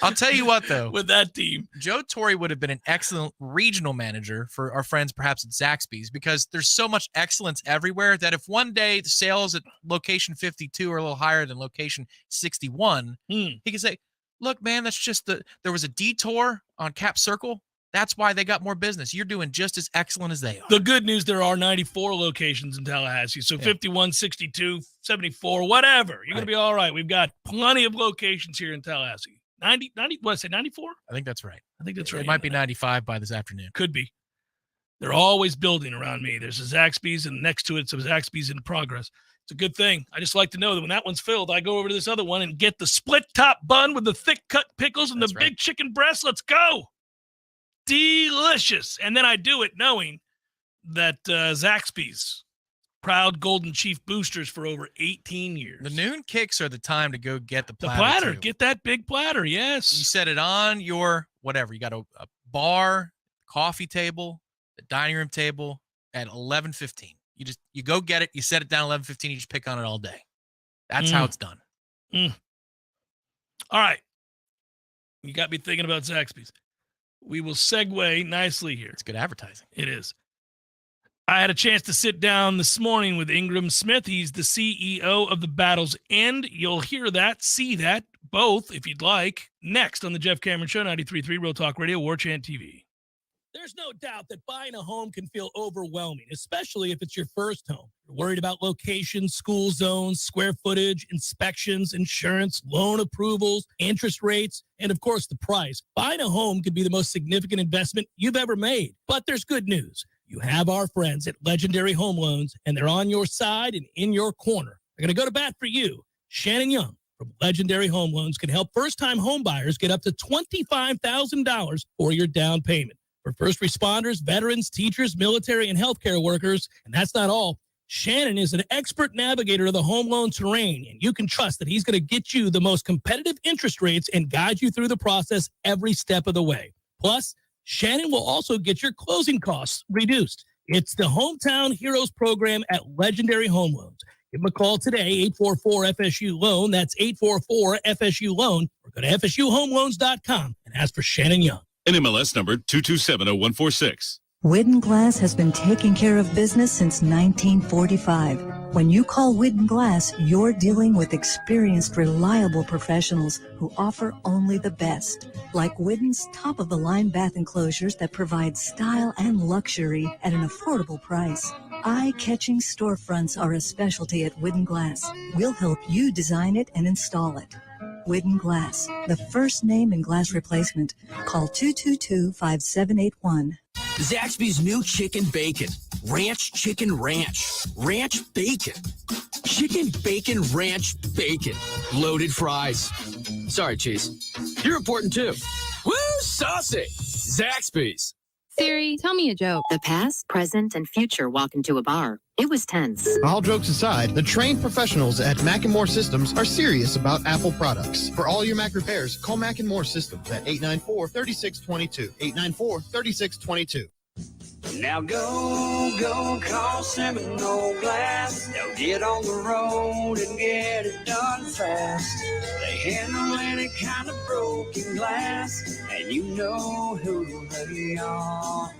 I'll tell you what, though. With that team, Joe Torre would have been an excellent regional manager for our friends perhaps at Zaxby's, because there's so much excellence everywhere that if one day the sales at location 52 are a little higher than location 61, he can say, look, man, that's just there was a detour on Cap Circle. That's why they got more business. You're doing just as excellent as they are. The good news, there are 94 locations in Tallahassee. So 51, 62, 74, whatever. You're going to be all right. We've got plenty of locations here in Tallahassee. 90, what did I say, 94? I think that's right. It might be 95 by this afternoon. Could be. They're always building around me. There's a Zaxby's, and next to it's a Zaxby's in progress. It's a good thing. I just like to know that when that one's filled, I go over to this other one and get the split top bun with the thick cut pickles and the big chicken breast. Let's go. Delicious. And then I do it knowing that Zaxby's, proud Golden Chief boosters for over 18 years. The noon kicks are the time to go get the platter. The platter. Too. Get that big platter, yes. You set it on your whatever. You got a bar, coffee table, a dining room table at 11:15. You go get it, you set it down 11:15, you just pick on it all day. That's how it's done. All right. You got me thinking about Zaxby's. We will segue nicely here. It's good advertising. It is. I had a chance to sit down this morning with Ingram Smith. He's the CEO of the Battle's End. You'll hear that, see that, both, if you'd like, next on the Jeff Cameron Show, 93.3 Real Talk Radio, Warchant TV. There's no doubt that buying a home can feel overwhelming, especially if it's your first home. You're worried about location, school zones, square footage, inspections, insurance, loan approvals, interest rates, and of course the price. Buying a home could be the most significant investment you've ever made. But there's good news. You have our friends at Legendary Home Loans, and they're on your side and in your corner. They're going to go to bat for you. Shannon Young from Legendary Home Loans can help first-time home buyers get up to $25,000 for your down payment. For first responders, veterans, teachers, military, and healthcare workers. And that's not all. Shannon is an expert navigator of the home loan terrain, and you can trust that he's going to get you the most competitive interest rates and guide you through the process every step of the way. Plus, Shannon will also get your closing costs reduced. It's the Hometown Heroes program at Legendary Home Loans. Give them a call today, 844-FSU-LOAN. That's 844-FSU-LOAN. Or go to FSUHomeLoans.com and ask for Shannon Young. NMLS number 2270146. Widden Glass has been taking care of business since 1945. When you call Widden Glass, you're dealing with experienced, reliable professionals who offer only the best. Like Widden's top-of-the-line bath enclosures that provide style and luxury at an affordable price. Eye-catching storefronts are a specialty at Widden Glass. We'll help you design it and install it. Widden Glass, the first name in glass replacement. Call 222-5781. Zaxby's new chicken bacon. Ranch chicken ranch. Ranch bacon. Chicken bacon ranch bacon. Loaded fries. Sorry, Cheese. You're important too. Woo, saucy. Zaxby's. Siri, tell me a joke. The past, present, and future walk into a bar. It was tense. All jokes aside, the trained professionals at Mac & More Systems are serious about Apple products. For all your Mac repairs, call Mac & More Systems at 894-3622. 894-3622. Now go call Seminole Glass. They'll get on the road and get it done fast. They handle any kind of broken glass, and you know who they are.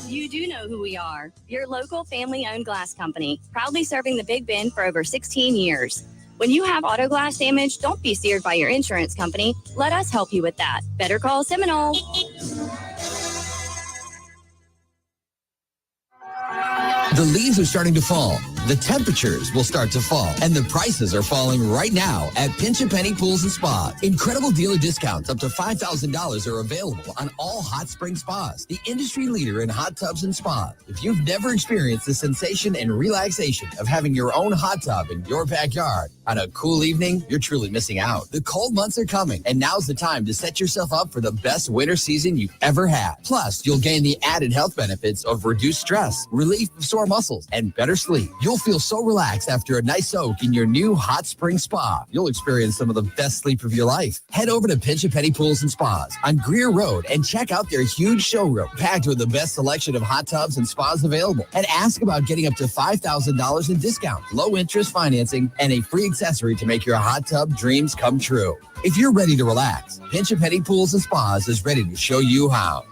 You do know who we are. Your local family-owned glass company, proudly serving the Big Bend for over 16 years. When you have auto glass damage, don't be steered by your insurance company. Let us help you with that. Better call Seminole. The leaves are starting to fall. The temperatures will start to fall, and the prices are falling right now at Pinch A Penny Pools and Spas. Incredible dealer discounts up to $5,000 are available on all hot spring spas, the industry leader in hot tubs and spas. If you've never experienced the sensation and relaxation of having your own hot tub in your backyard on a cool evening, you're truly missing out. The cold months are coming, and now's the time to set yourself up for the best winter season you've ever had. Plus, you'll gain the added health benefits of reduced stress, relief of sore muscles, and better sleep. You'll feel so relaxed after a nice soak in your new hot spring spa. You'll experience some of the best sleep of your life. Head over to Pinch A Penny Pools and Spas on Greer Road and check out their huge showroom packed with the best selection of hot tubs and spas available. And ask about getting up to $5,000 in discounts, low interest financing, and a free accessory to make your hot tub dreams come true. If you're ready to relax, Pinch A Penny Pools and Spas is ready to show you how.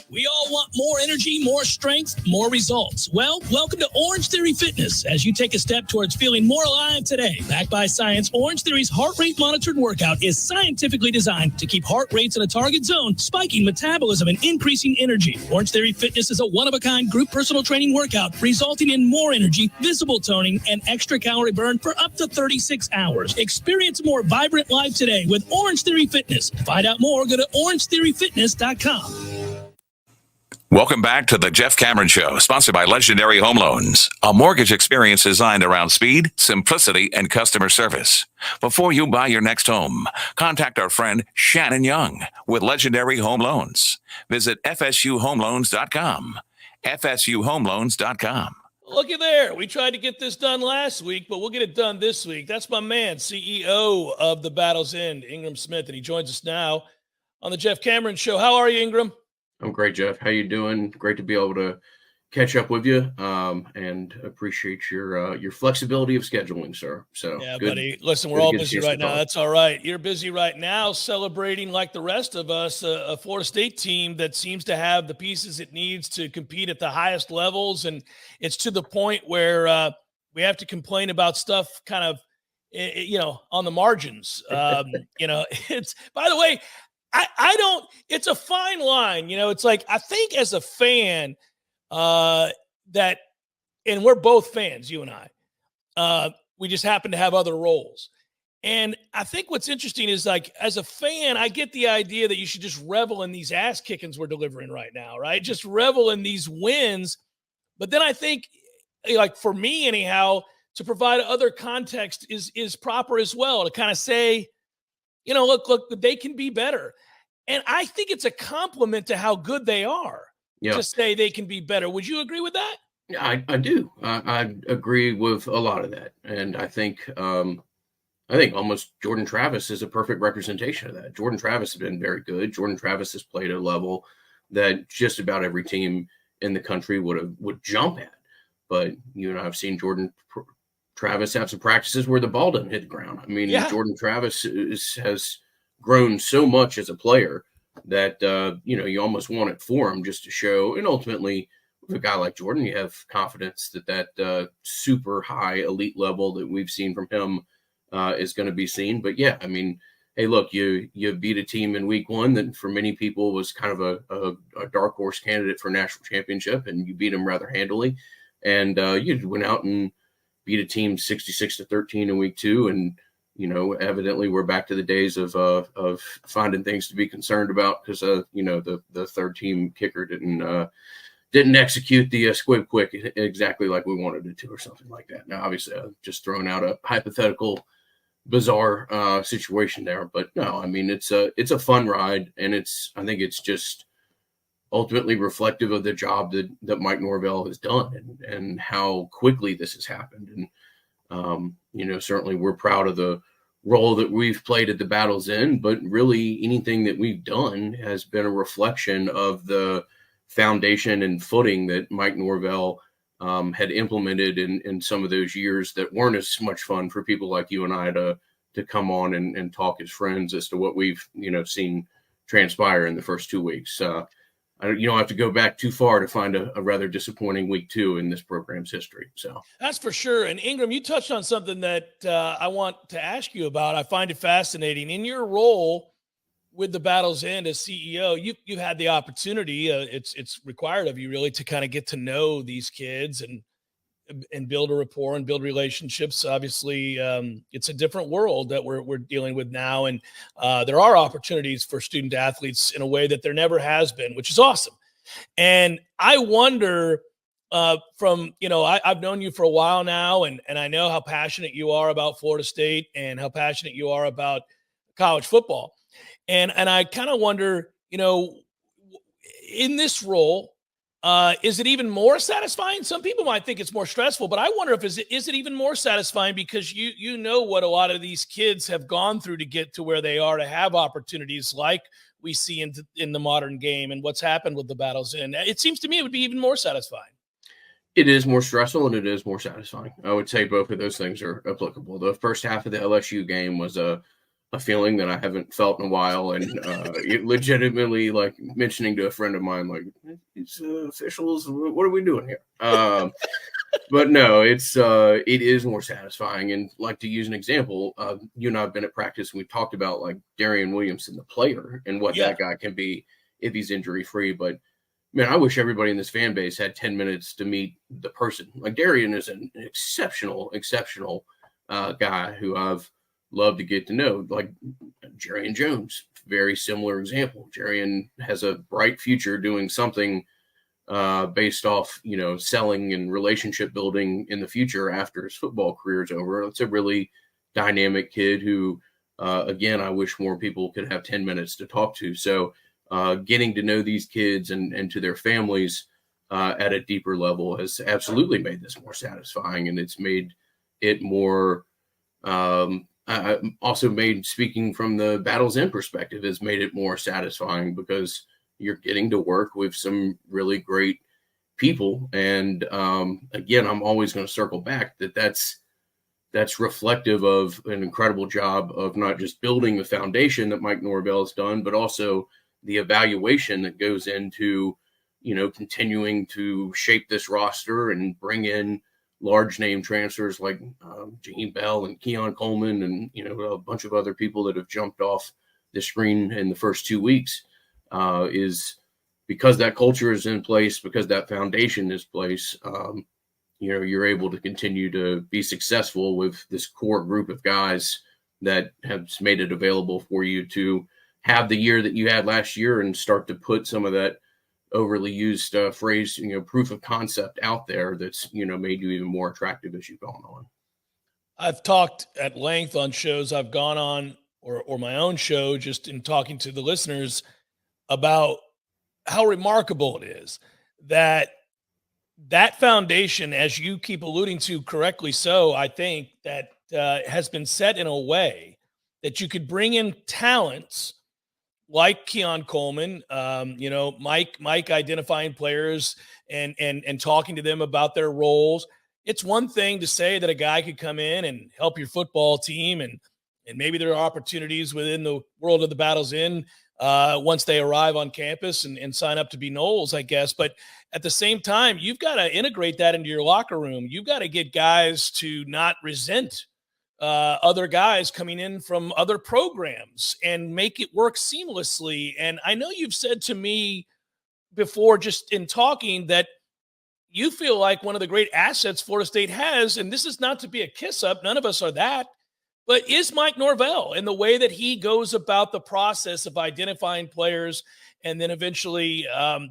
We all want more energy, more strength, more results. Well, welcome to Orange Theory Fitness as you take a step towards feeling more alive today. Backed by science, Orange Theory's heart rate monitored workout is scientifically designed to keep heart rates in a target zone, spiking metabolism and increasing energy. Orange Theory Fitness is a one-of-a-kind group personal training workout resulting in more energy, visible toning, and extra calorie burn for up to 36 hours. Experience a more vibrant life today with Orange Theory Fitness. To find out more, go to orangetheoryfitness.com. Welcome back to the Jeff Cameron Show, sponsored by Legendary Home Loans, a mortgage experience designed around speed, simplicity, and customer service. Before you buy your next home, contact our friend Shannon Young with Legendary Home Loans. Visit FSUHomeLoans.com. FSUHomeLoans.com. Looky there. We tried to get this done last week, but we'll get it done this week. That's my man, CEO of the Battle's End, Ingram Smith, and he joins us now on the Jeff Cameron Show. How are you, Ingram? I'm great, Jeff. How you doing? Great to be able to catch up with you, and appreciate your flexibility of scheduling, sir. So Yeah, good, buddy. Listen, we're good to all get a busy chance to right now. talk. That's all right. You're busy right now celebrating, like the rest of us, a Florida State team that seems to have the pieces it needs to compete at the highest levels. And it's to the point where we have to complain about stuff kind of, on the margins. It's, by the way, I don't, it's a fine line. It's like, I think as a fan, that, and we're both fans, you and I, we just happen to have other roles. And I think what's interesting is, like, as a fan, I get the idea that you should just revel in these ass kickings we're delivering right now, right? Just revel in these wins. But then I think, like, for me anyhow, to provide other context is proper as well, to kind of say, look, they can be better. And I think it's a compliment to how good they are to say they can be better. Would you agree with that? Yeah, I do. I agree with a lot of that, and I think almost Jordan Travis is a perfect representation of that. Jordan Travis has been very good. Jordan Travis has played at a level that just about every team in the country would jump at. But you and I have seen Jordan Travis have some practices where the ball doesn't hit the ground. I mean, Jordan Travis has grown so much as a player that you almost want it for him, just to show. And ultimately, with a guy like Jordan, you have confidence that super high elite level that we've seen from him is going to be seen. But yeah, I mean, hey, look, you beat a team in week one that for many people was kind of a dark horse candidate for national championship, and you beat them rather handily. And you went out and beat a team 66-13 in week two. And, evidently we're back to the days of finding things to be concerned about because, the third team kicker didn't execute the squib quick exactly like we wanted it to, or something like that. Now, obviously, just throwing out a hypothetical, bizarre situation there, but no, I mean, it's a fun ride, and I think it's just ultimately reflective of the job that Mike Norvell has done and how quickly this has happened. And certainly we're proud of the role that we've played at the Battle's End, but really anything that we've done has been a reflection of the foundation and footing that Mike Norvell had implemented in some of those years that weren't as much fun for people like you and I to come on and talk as friends as to what we've seen transpire in the first 2 weeks. You don't have to go back too far to find a rather disappointing week two in this program's history. So that's for sure. And Ingram, you touched on something that I want to ask you about. I find it fascinating. In your role with the Battle's End as CEO, you've had the opportunity. It's required of you really to kind of get to know these kids and build a rapport and build relationships. Obviously, it's a different world that we're dealing with now, and there are opportunities for student athletes in a way that there never has been, which is awesome. And I wonder, I've known you for a while now, and I know how passionate you are about Florida State and how passionate you are about college football. And I kind of wonder, in this role, is it even more satisfying? Some people might think it's more stressful, but I wonder if is it even more satisfying because you know what a lot of these kids have gone through to get to where they are, to have opportunities like we see in the modern game and what's happened with the Battle's End. It seems to me it would be even more satisfying. It is more stressful and it is more satisfying. I would say both of those things are applicable. The first half of the LSU game was a feeling that I haven't felt in a while, and legitimately, like, mentioning to a friend of mine, like, these officials, what are we doing here? But no, it is more satisfying. And like, to use an example, you and I have been at practice and we talked about like Darian Williamson, the player, and what that guy can be if he's injury free. But man, I wish everybody in this fan base had 10 minutes to meet the person. Like, Darian is an exceptional guy who I've loved to get to know. Like Jarian Jones, very similar example. Jarian has a bright future doing something based off, selling and relationship building in the future after his football career is over. It's a really dynamic kid who, again, I wish more people could have 10 minutes to talk to. So getting to know these kids and to their families at a deeper level has absolutely made this more satisfying. And it's made it more, also made, speaking from the Battle's End perspective, has made it more satisfying because you're getting to work with some really great people. And again, I'm always going to circle back that's reflective of an incredible job of not just building the foundation that Mike Norvell has done, but also the evaluation that goes into, continuing to shape this roster and bring in large name transfers like Jaheim Bell and Keon Coleman and, a bunch of other people that have jumped off the screen in the first 2 weeks, is because that culture is in place, because that foundation is place. You're able to continue to be successful with this core group of guys that have made it available for you to have the year that you had last year and start to put some of that overly used phrase, proof of concept out there that's, made you even more attractive as you've gone on. I've talked at length on shows I've gone on or my own show, just in talking to the listeners about how remarkable it is that foundation, as you keep alluding to correctly so, I think that has been set in a way that you could bring in talents like Keon Coleman, Mike identifying players and talking to them about their roles. It's one thing to say that a guy could come in and help your football team, and maybe there are opportunities within the world of the Battles Inn once they arrive on campus and sign up to be Noles, I guess. But at the same time, you've got to integrate that into your locker room. You've got to get guys to not resent other guys coming in from other programs and make it work seamlessly. And I know you've said to me before, just in talking, that you feel like one of the great assets Florida State has, and this is not to be a kiss up, none of us are that, but is Mike Norvell and the way that he goes about the process of identifying players and then eventually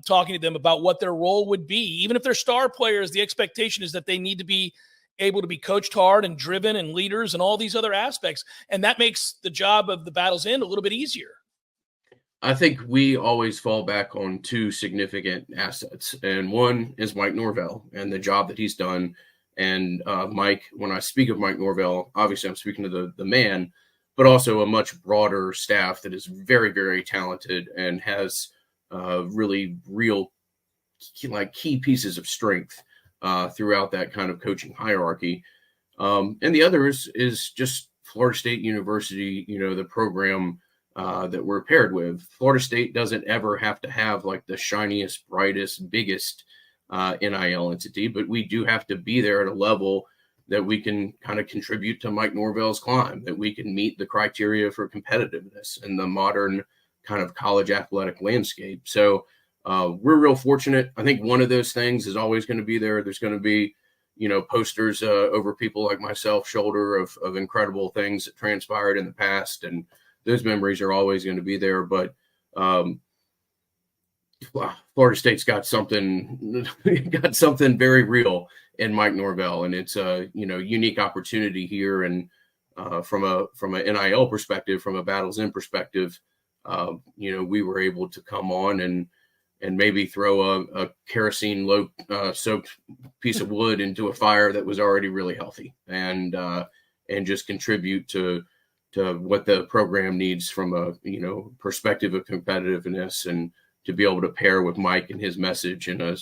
talking to them about what their role would be. Even if they're star players, the expectation is that they need to be able to be coached hard and driven and leaders and all these other aspects. And that makes the job of the Battles Inn a little bit easier. I think we always fall back on two significant assets. And one is Mike Norvell and the job that he's done. And Mike, when I speak of Mike Norvell, obviously I'm speaking to the man, but also a much broader staff that is very, very talented and has really real key pieces of strength throughout that kind of coaching hierarchy. And the other is just Florida State University, the program that we're paired with. Florida State doesn't ever have to have like the shiniest, brightest, biggest NIL entity, but we do have to be there at a level that we can kind of contribute to Mike Norvell's climb, that we can meet the criteria for competitiveness in the modern kind of college athletic landscape. So we're real fortunate. I think one of those things is always going to be there. There's going to be, posters over people like myself, shoulder of incredible things that transpired in the past. And those memories are always going to be there. But Florida State's got something very real in Mike Norvell, and it's a unique opportunity here. And from an NIL perspective, from a Battles Inn perspective, we were able to come on and maybe throw a kerosene soaked piece of wood into a fire that was already really healthy, and just contribute to what the program needs from a perspective of competitiveness, and to be able to pair with Mike and his message in a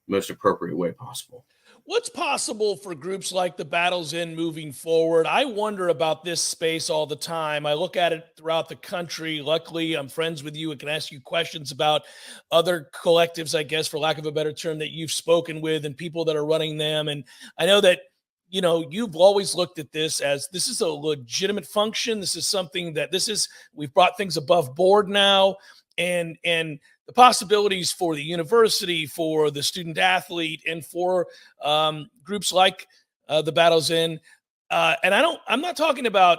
most appropriate way possible. What's possible for groups like the Battles Inn moving forward? I wonder about this space all the time. I look at it throughout the country. Luckily, I'm friends with you and can ask you questions about other collectives, I guess, for lack of a better term, that you've spoken with and people that are running them. And I know that, you've always looked at this as this is a legitimate function. This is something that we've brought things above board now. And the possibilities for the university, for the student athlete, and for groups like the Battles Inn. And I'm not talking about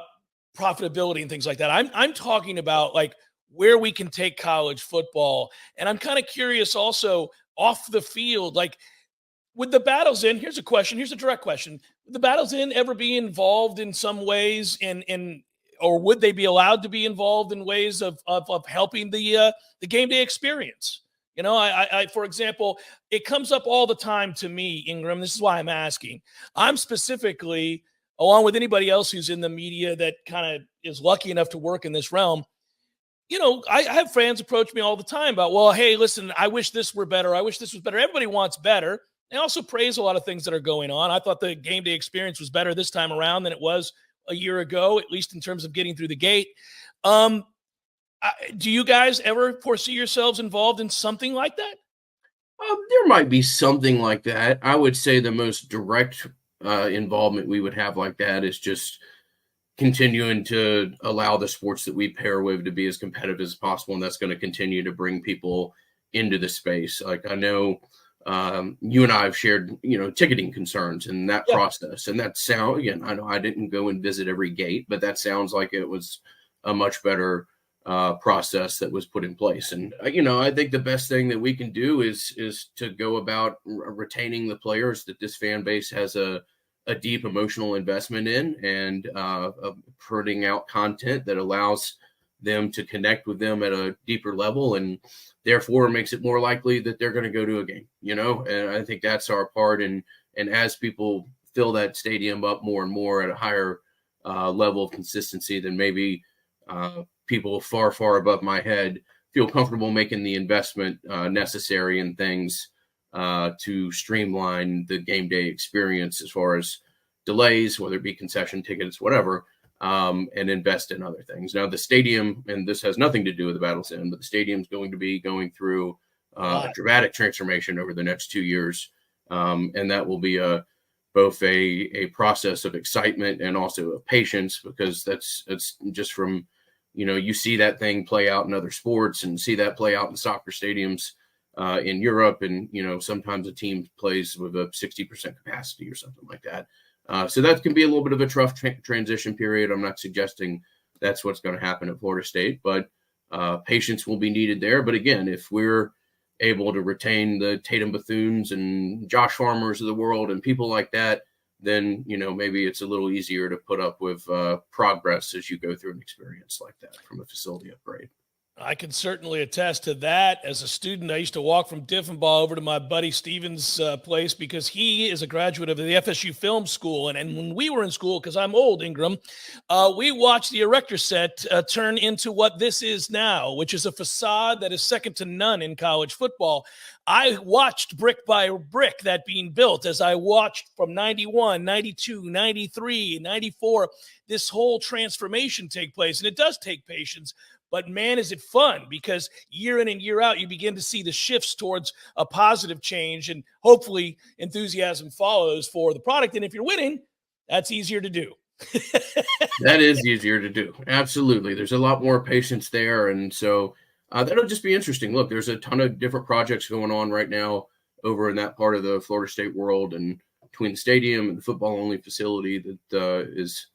profitability and things like that. I'm talking about like where we can take college football. And I'm kind of curious also off the field, like would the Battles Inn, here's a direct question. Would the Battles Inn ever be involved in some ways or would they be allowed to be involved in ways of helping the game day experience? I for example, it comes up all the time to me, Ingram. This is why I'm asking. I'm specifically, along with anybody else who's in the media that kind of is lucky enough to work in this realm, I have fans approach me all the time about, well, hey, listen, I wish this were better. I wish this was better. Everybody wants better. They also praise a lot of things that are going on. I thought the game day experience was better this time around than it was a year ago, at least in terms of getting through the gate. Do you guys ever foresee yourselves involved in something like that? There might be something like that. I would say the most direct involvement we would have like that is just continuing to allow the sports that we pair with to be as competitive as possible. And that's going to continue to bring people into the space. Like I know you and I have shared, ticketing concerns and that process. And that again, I know I didn't go and visit every gate, but that sounds like it was a much better process that was put in place. And, I think the best thing that we can do is to go about retaining the players that this fan base has a deep emotional investment in, and putting out content that allows them to connect with them at a deeper level, and therefore makes it more likely that they're going to go to a game, and I think that's our part. And as people fill that stadium up more and more at a higher level of consistency, then maybe people far, far above my head feel comfortable making the investment necessary in things to streamline the game day experience as far as delays, whether it be concession tickets, whatever, and invest in other things. Now the stadium, and this has nothing to do with the Battle's End, but the stadium's going to be going through a dramatic transformation over the next 2 years. And that will be both a process of excitement and also of patience, because that's just from, you see that thing play out in other sports and see that play out in soccer stadiums in Europe. And, sometimes a team plays with a 60% capacity or something like that. So that can be a little bit of a tough transition period. I'm not suggesting that's what's going to happen at Florida State, but patience will be needed there. But again, if we're able to retain the Tatum Bethunes and Josh Farmers of the world and people like that, then, maybe it's a little easier to put up with progress as you go through an experience like that from a facility upgrade. I can certainly attest to that. As a student, I used to walk from Diffenbaugh over to my buddy Steven's place, because he is a graduate of the FSU Film School. And when we were in school, because I'm old, Ingram, we watched the erector set turn into what this is now, which is a facade that is second to none in college football. I watched brick by brick that being built, as I watched from 91, 92, 93, 94, this whole transformation take place. And it does take patience. But man, is it fun, because year in and year out, you begin to see the shifts towards a positive change, and hopefully enthusiasm follows for the product. And if you're winning, that's easier to do. That is easier to do. Absolutely. There's a lot more patience there. And so that'll just be interesting. Look, there's a ton of different projects going on right now over in that part of the Florida State world, and between the stadium and the football only facility that is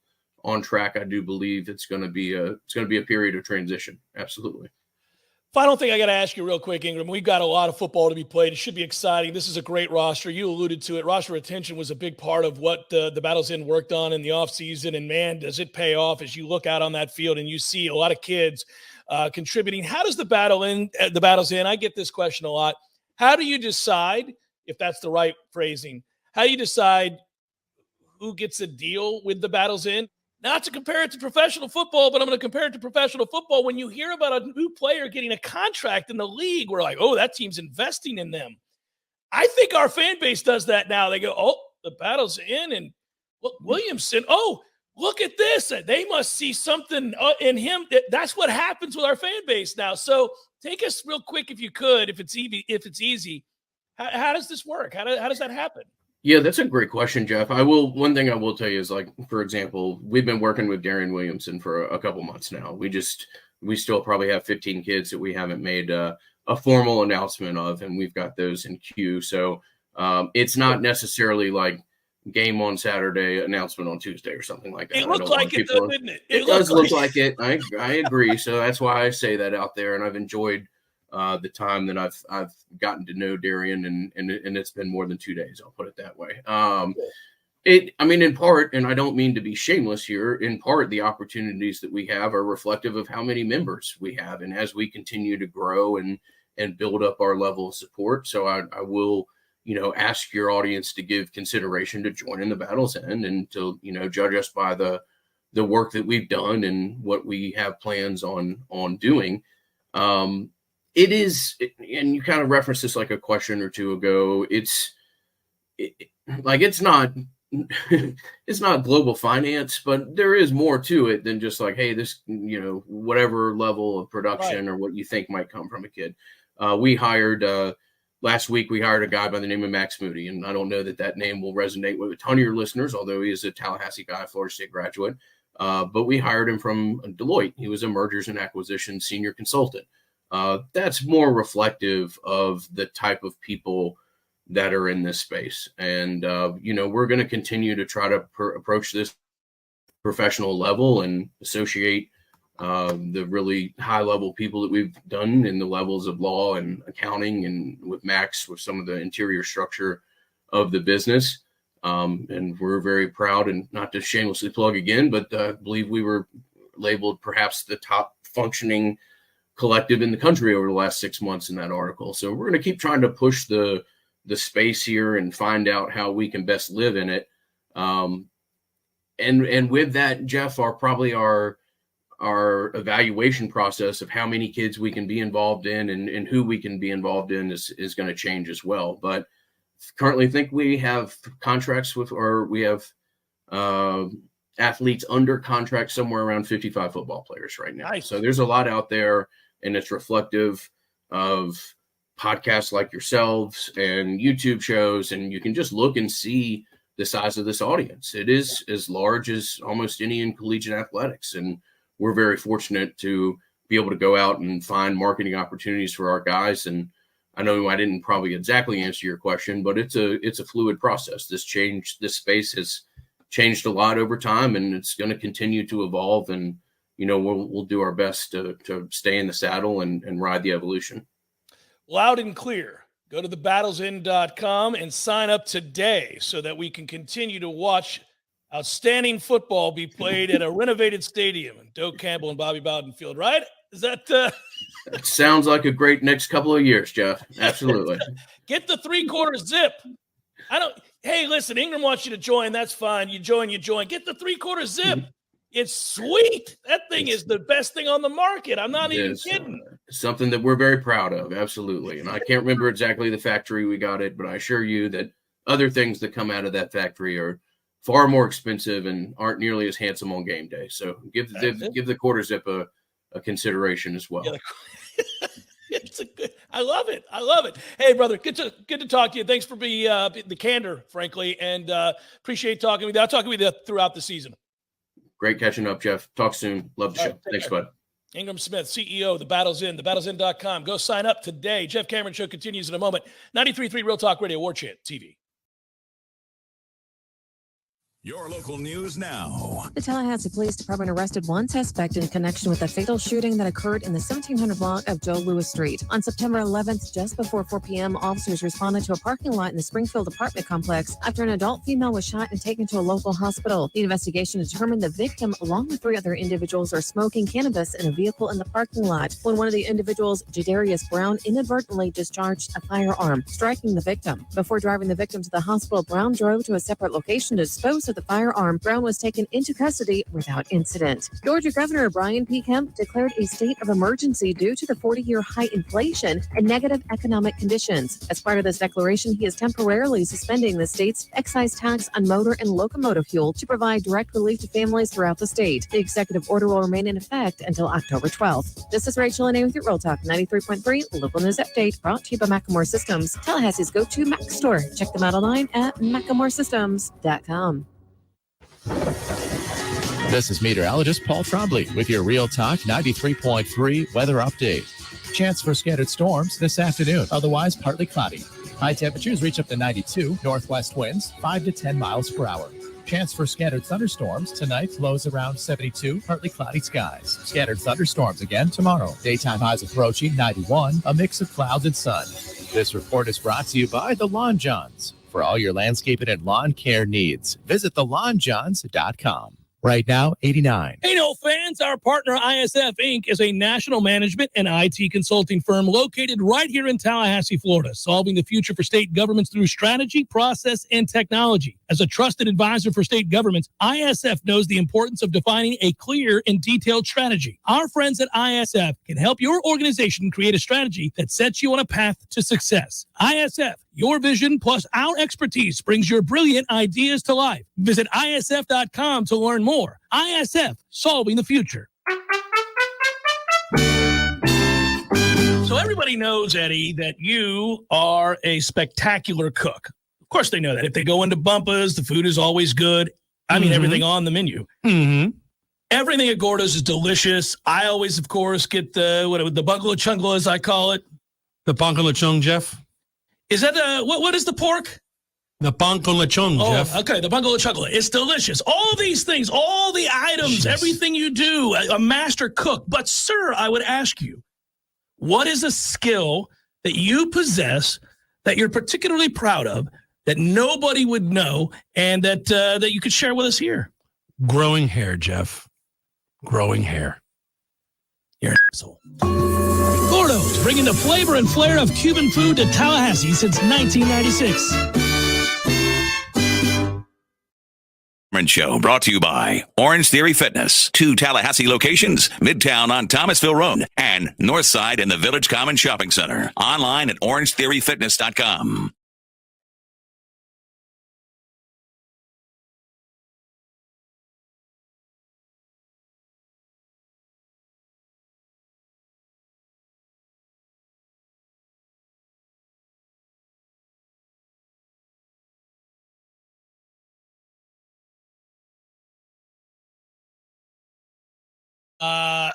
on track. I do believe it's going to be a period of transition. Absolutely. Final thing I got to ask you real quick, Ingram. We've got a lot of football to be played. It should be exciting. This is a great roster. You alluded to it. Roster retention was a big part of what the Battle's End worked on in the offseason. And man, does it pay off as you look out on that field and you see a lot of kids contributing. How does the Battle's End? I get this question a lot. How do you decide, if that's the right phrasing, how do you decide who gets a deal with the Battle's End? Not to compare it to professional football, but I'm going to compare it to professional football. When you hear about a new player getting a contract in the league, we're like, oh, that team's investing in them. I think our fan base does that now. They go, oh, the Battle's End, and look, Williamson. Oh, look at this. They must see something in him. That's what happens with our fan base now. So take us real quick, if you could, if it's easy. How does this work? How does that happen? Yeah, that's a great question, Jeff. One thing I will tell you is, like, for example, we've been working with Darian Williamson for a couple months now. We still probably have 15 kids that we haven't made a formal announcement of, and we've got those in queue. So it's not necessarily like game on Saturday, announcement on Tuesday or something like that. It looked like it, though, didn't it? It does look like it. I agree. So that's why I say that out there, and I've enjoyed the time that I've gotten to know Darian, and it's been more than 2 days. I'll put it that way. In part, and I don't mean to be shameless here, in part, the opportunities that we have are reflective of how many members we have. And as we continue to grow and build up our level of support. So I will, ask your audience to give consideration to joining the Battle's End, and to, judge us by the the work that we've done and what we have plans on doing. It is, and you kind of referenced this like a question or two ago. It's not it's not global finance, but there is more to it than just like, hey, this, whatever level of production or what you think might come from a kid. We hired last week. We hired a guy by the name of Max Moody, and I don't know that name will resonate with a ton of your listeners, although he is a Tallahassee guy, Florida State graduate. But we hired him from Deloitte. He was a mergers and acquisitions senior consultant. That's more reflective of the type of people that are in this space. And, we're going to continue to try to approach this professional level and associate the really high level people that we've done in the levels of law and accounting, and with Max, with some of the interior structure of the business. And we're very proud, and not to shamelessly plug again, but I believe we were labeled perhaps the top functioning collective in the country over the last 6 months in that article. So we're going to keep trying to push the space here and find out how we can best live in it. And with that, Jeff, our evaluation process of how many kids we can be involved in and who we can be involved in is going to change as well. But currently think we have contracts with, or we have athletes under contract somewhere around 55 football players right now. Nice. So there's a lot out there, and it's reflective of podcasts like yourselves and YouTube shows, and you can just look and see the size of this audience. It is as large as almost any in collegiate athletics, and we're very fortunate to be able to go out and find marketing opportunities for our guys. And I know I didn't probably exactly answer your question, but it's a fluid process. This space has changed a lot over time, and it's going to continue to evolve. And we'll do our best to stay in the saddle and ride the evolution. Loud and clear. Go to thebattlesinn.com and sign up today so that we can continue to watch outstanding football be played at a renovated stadium in Doak Campbell and Bobby Bowden Field, right? Is that That sounds like a great next couple of years, Jeff. Absolutely. Get the 3/4 zip. Hey, listen, Ingram wants you to join. That's fine. You join. Get the 3/4 zip. It's sweet. That thing is the best thing on the market. I'm not even kidding. Something that we're very proud of. Absolutely. And I can't remember exactly the factory we got it, but I assure you that other things that come out of that factory are far more expensive and aren't nearly as handsome on game day. So give the quarter zip a consideration as well. Yeah, I love it. Hey, brother, good to talk to you. Thanks for the candor, frankly, and appreciate talking with you. I'll talk with you throughout the season. Great catching up, Jeff. Talk soon. Love the show. Thanks, bud. Ingram Smith, CEO of The Battles Inn, thebattlesinn.com. Go sign up today. Jeff Cameron Show continues in a moment. 93.3 Real Talk Radio, Warchant TV. Your local news now. The Tallahassee Police Department arrested one suspect in connection with a fatal shooting that occurred in the 1700 block of Joe Louis Street. On September 11th, just before 4 p.m., officers responded to a parking lot in the Springfield apartment complex after an adult female was shot and taken to a local hospital. The investigation determined the victim, along with 3 other individuals, are smoking cannabis in a vehicle in the parking lot when one of the individuals, Jadarius Brown, inadvertently discharged a firearm, striking the victim. Before driving the victim to the hospital, Brown drove to a separate location to dispose of the firearm. Brown was taken into custody without incident. Georgia Governor Brian P. Kemp declared a state of emergency due to the 40-year high inflation and negative economic conditions. As part of this declaration, he is temporarily suspending the state's excise tax on motor and locomotive fuel to provide direct relief to families throughout the state. The executive order will remain in effect until October 12th. This is Rachel and A with your Real Talk 93.3 Local News Update, brought to you by Macklemore Systems, Tallahassee's go-to Mac store. Check them out online at MaclemoreSystems.com. This is meteorologist Paul Trombley with your Real Talk 93.3 weather update. Chance for scattered storms this afternoon, otherwise partly cloudy. High temperatures reach up to 92, northwest winds 5 to 10 miles per hour. Chance for scattered thunderstorms tonight, lows around 72, partly cloudy skies. Scattered thunderstorms again tomorrow. Daytime highs approaching 91, a mix of clouds and sun. This report is brought to you by the Lawn Johns. For all your landscaping and lawn care needs, visit thelawnjohns.com. Right now, 89. Hey, no fans, our partner ISF Inc. is a national management and IT consulting firm located right here in Tallahassee, Florida, solving the future for state governments through strategy, process, and technology. As a trusted advisor for state governments, ISF knows the importance of defining a clear and detailed strategy. Our friends at ISF can help your organization create a strategy that sets you on a path to success. ISF, your vision plus our expertise brings your brilliant ideas to life. Visit ISF.com to learn more. ISF, solving the future. So everybody knows, Eddie, that you are a spectacular cook. Of course they know that. If they go into Bumpa's, the food is always good. I mean, everything on the menu. Mm-hmm. Everything at Gordo's is delicious. I always, of course, get the bungalow chungla, as I call it. The bungalow chung, Jeff. Is that what is the pork? The bungalow chung, Jeff. Okay, the bungalow chungla. It's delicious. All these things, all the items, everything you do, a master cook. But, sir, I would ask you, what is a skill that you possess that you're particularly proud of that nobody would know and that you could share with us here? Growing hair, Jeff. Growing hair. You're an asshole. Gordo's, bringing the flavor and flair of Cuban food to Tallahassee since 1996. Show brought to you by Orange Theory Fitness. 2 Tallahassee locations, Midtown on Thomasville Road and Northside in the Village Common Shopping Center. Online at orangetheoryfitness.com.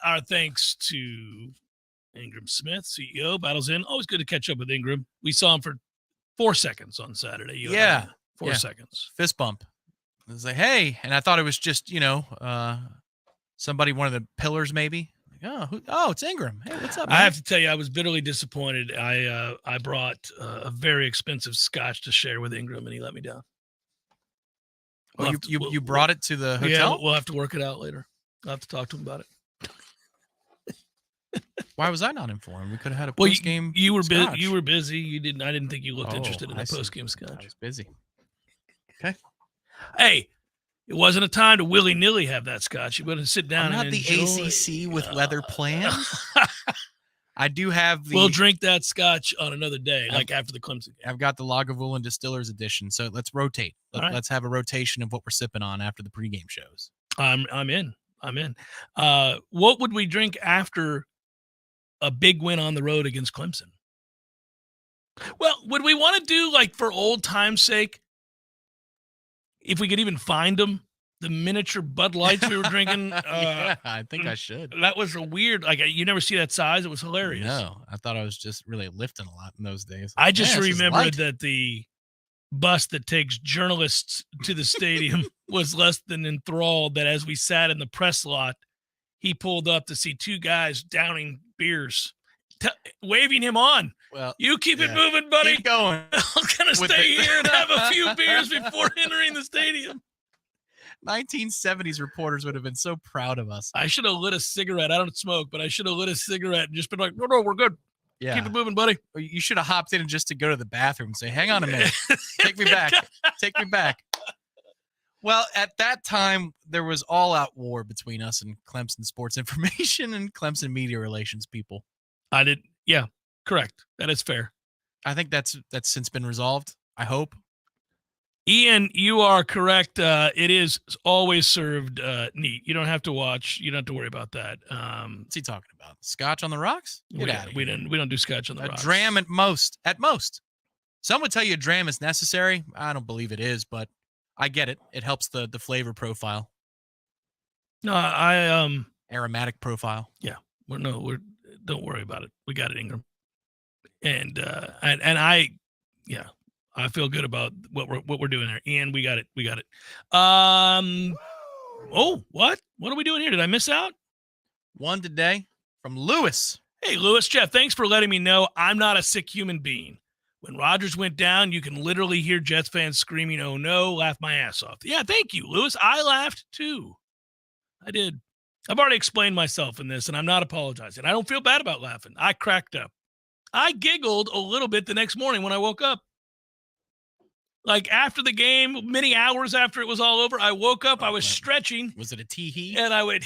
Our thanks to Ingram Smith, CEO, Battles In. Always good to catch up with Ingram. We saw him for 4 seconds on Saturday. Yeah. 4 seconds. Fist bump. I was like, hey. And I thought it was just, somebody, one of the pillars maybe. Like, it's Ingram. Hey, what's up, man? I have to tell you, I was bitterly disappointed. I brought a very expensive scotch to share with Ingram, and he let me down. You brought it to the hotel? Yeah, we'll have to work it out later. I'll have to talk to him about it. Why was I not informed? We could have had a post game. You were busy. You were busy. You didn't. I didn't think you looked interested in the post game scotch. I was busy. Okay. Hey, it wasn't a time to willy nilly have that scotch. You better sit down. I'm and not the enjoy. ACC with leather plans. I do have the. We'll drink that scotch on another day, like after the Clemson game. I've got the Lagavulin Distillers edition, so let's rotate. Let's have a rotation of what we're sipping on after the pregame shows. I'm in. What would we drink after a big win on the road against Clemson? Well, would we want to do, like, for old time's sake, if we could even find them, the miniature Bud Lights we were drinking? Yeah, I think I should. That was a weird, like, you never see that size. It was hilarious. No, I thought I was just really lifting a lot in those days. I just remembered that the bus that takes journalists to the stadium was less than enthralled that as we sat in the press lot, he pulled up to see 2 guys downing beers, waving him on. Well, you keep it moving, buddy. Keep going. I'm going to stay here and have a few beers before entering the stadium. 1970s reporters would have been so proud of us. I should have lit a cigarette. I don't smoke, but I should have lit a cigarette and just been like, no, we're good. Yeah. Keep it moving, buddy. Or you should have hopped in just to go to the bathroom and say, hang on a minute. Take me back. Take me back. Well, at that time, there was all-out war between us and Clemson Sports Information and Clemson Media Relations people. Yeah, correct. That is fair. I think that's since been resolved, I hope. Ian, you are correct. It is always served neat. You don't have to watch. You don't have to worry about that. What's he talking about? Scotch on the rocks? Get out of here. We don't do scotch on the rocks. A dram at most. At most. Some would tell you a dram is necessary. I don't believe it is, but I get it. It helps the flavor profile. No, aromatic profile. Yeah. Don't worry about it. We got it, Ingram. And I feel good about what we're doing there. And we got it. What are we doing here? Did I miss out? One today from Lewis. Hey, Lewis, Jeff, thanks for letting me know I'm not a sick human being. When Rodgers went down, you can literally hear Jets fans screaming, "Oh no," laugh my ass off. Yeah, thank you, Lewis. I laughed too. I did. I've already explained myself in this, and I'm not apologizing. I don't feel bad about laughing. I cracked up. I giggled a little bit the next morning when I woke up. Like after the game, many hours after it was all over, I woke up, I was stretching. Was it a tee-hee? And I went,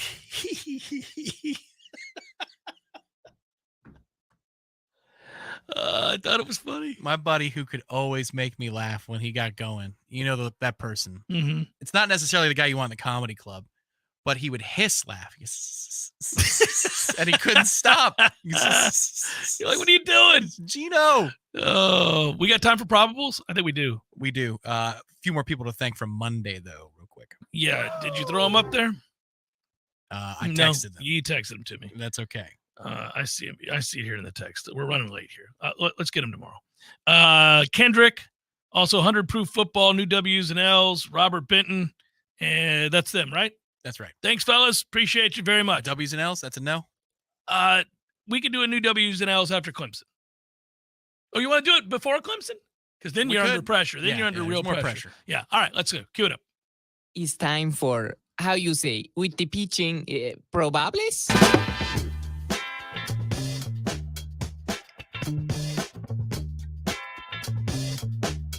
I thought it was funny. My buddy who could always make me laugh when he got going. You know, that person. Mm-hmm. It's not necessarily the guy you want in the comedy club, but he would hiss laugh. And he couldn't stop. You're like, what are you doing? Gino. Oh, we got time for probables? I think we do. We do. A few more people to thank from Monday, though, real quick. Yeah. Did you throw them up there? I texted them. You texted them to me. That's okay. I see him. I see it here in the text. We're running late here. Let's get him tomorrow. Kendrick, also 100 Proof Football, new W's and L's, Robert Benton, and that's them, right? That's right. Thanks, fellas. Appreciate you very much. W's and L's, that's a no? We can do a new W's and L's after Clemson. Oh, you want to do it before Clemson? Because then you're under pressure. Then you're under real pressure. Yeah. All right, let's go. Cue it up. It's time for, how you say, with the pitching, probables?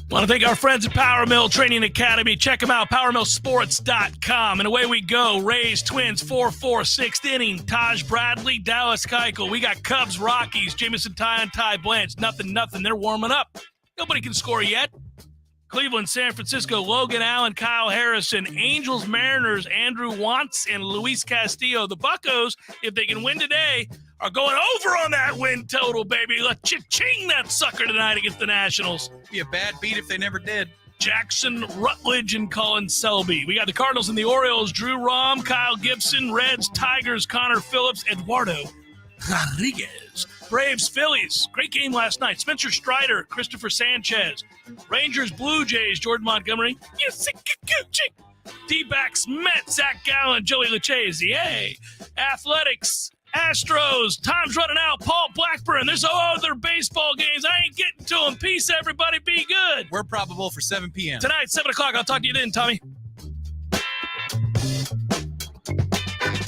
Want to thank our friends at Power Mill Training Academy. Check them out, powermillsports.com. And away we go. Rays, Twins, 4-4, 6th inning. Taj Bradley, Dallas Keuchel. We got Cubs, Rockies, Jamison Ty and Ty Blanche. Nothing. They're warming up. Nobody can score yet. Cleveland, San Francisco, Logan Allen, Kyle Harrison. Angels, Mariners, Andrew Wantz and Luis Castillo. The Buccos, if they can win today, are going over on that win total, baby. Let's ching that sucker tonight against the Nationals. Be a bad beat if they never did. Jackson, Rutledge, and Colin Selby. We got the Cardinals and the Orioles. Drew Rahm, Kyle Gibson, Reds, Tigers, Connor Phillips, Eduardo Rodriguez. Braves, Phillies. Great game last night. Spencer Strider, Christopher Sanchez. Rangers, Blue Jays, Jordan Montgomery. D-backs, Mets, Zach Gallen, Joey Lucchese. Yay. Athletics, Astros. Time's running out. Paul Blackburn. There's other baseball games. I ain't getting to them. Peace, everybody. Be good. We're probable for 7 p.m. Tonight, 7 o'clock. I'll talk to you then, Tommy.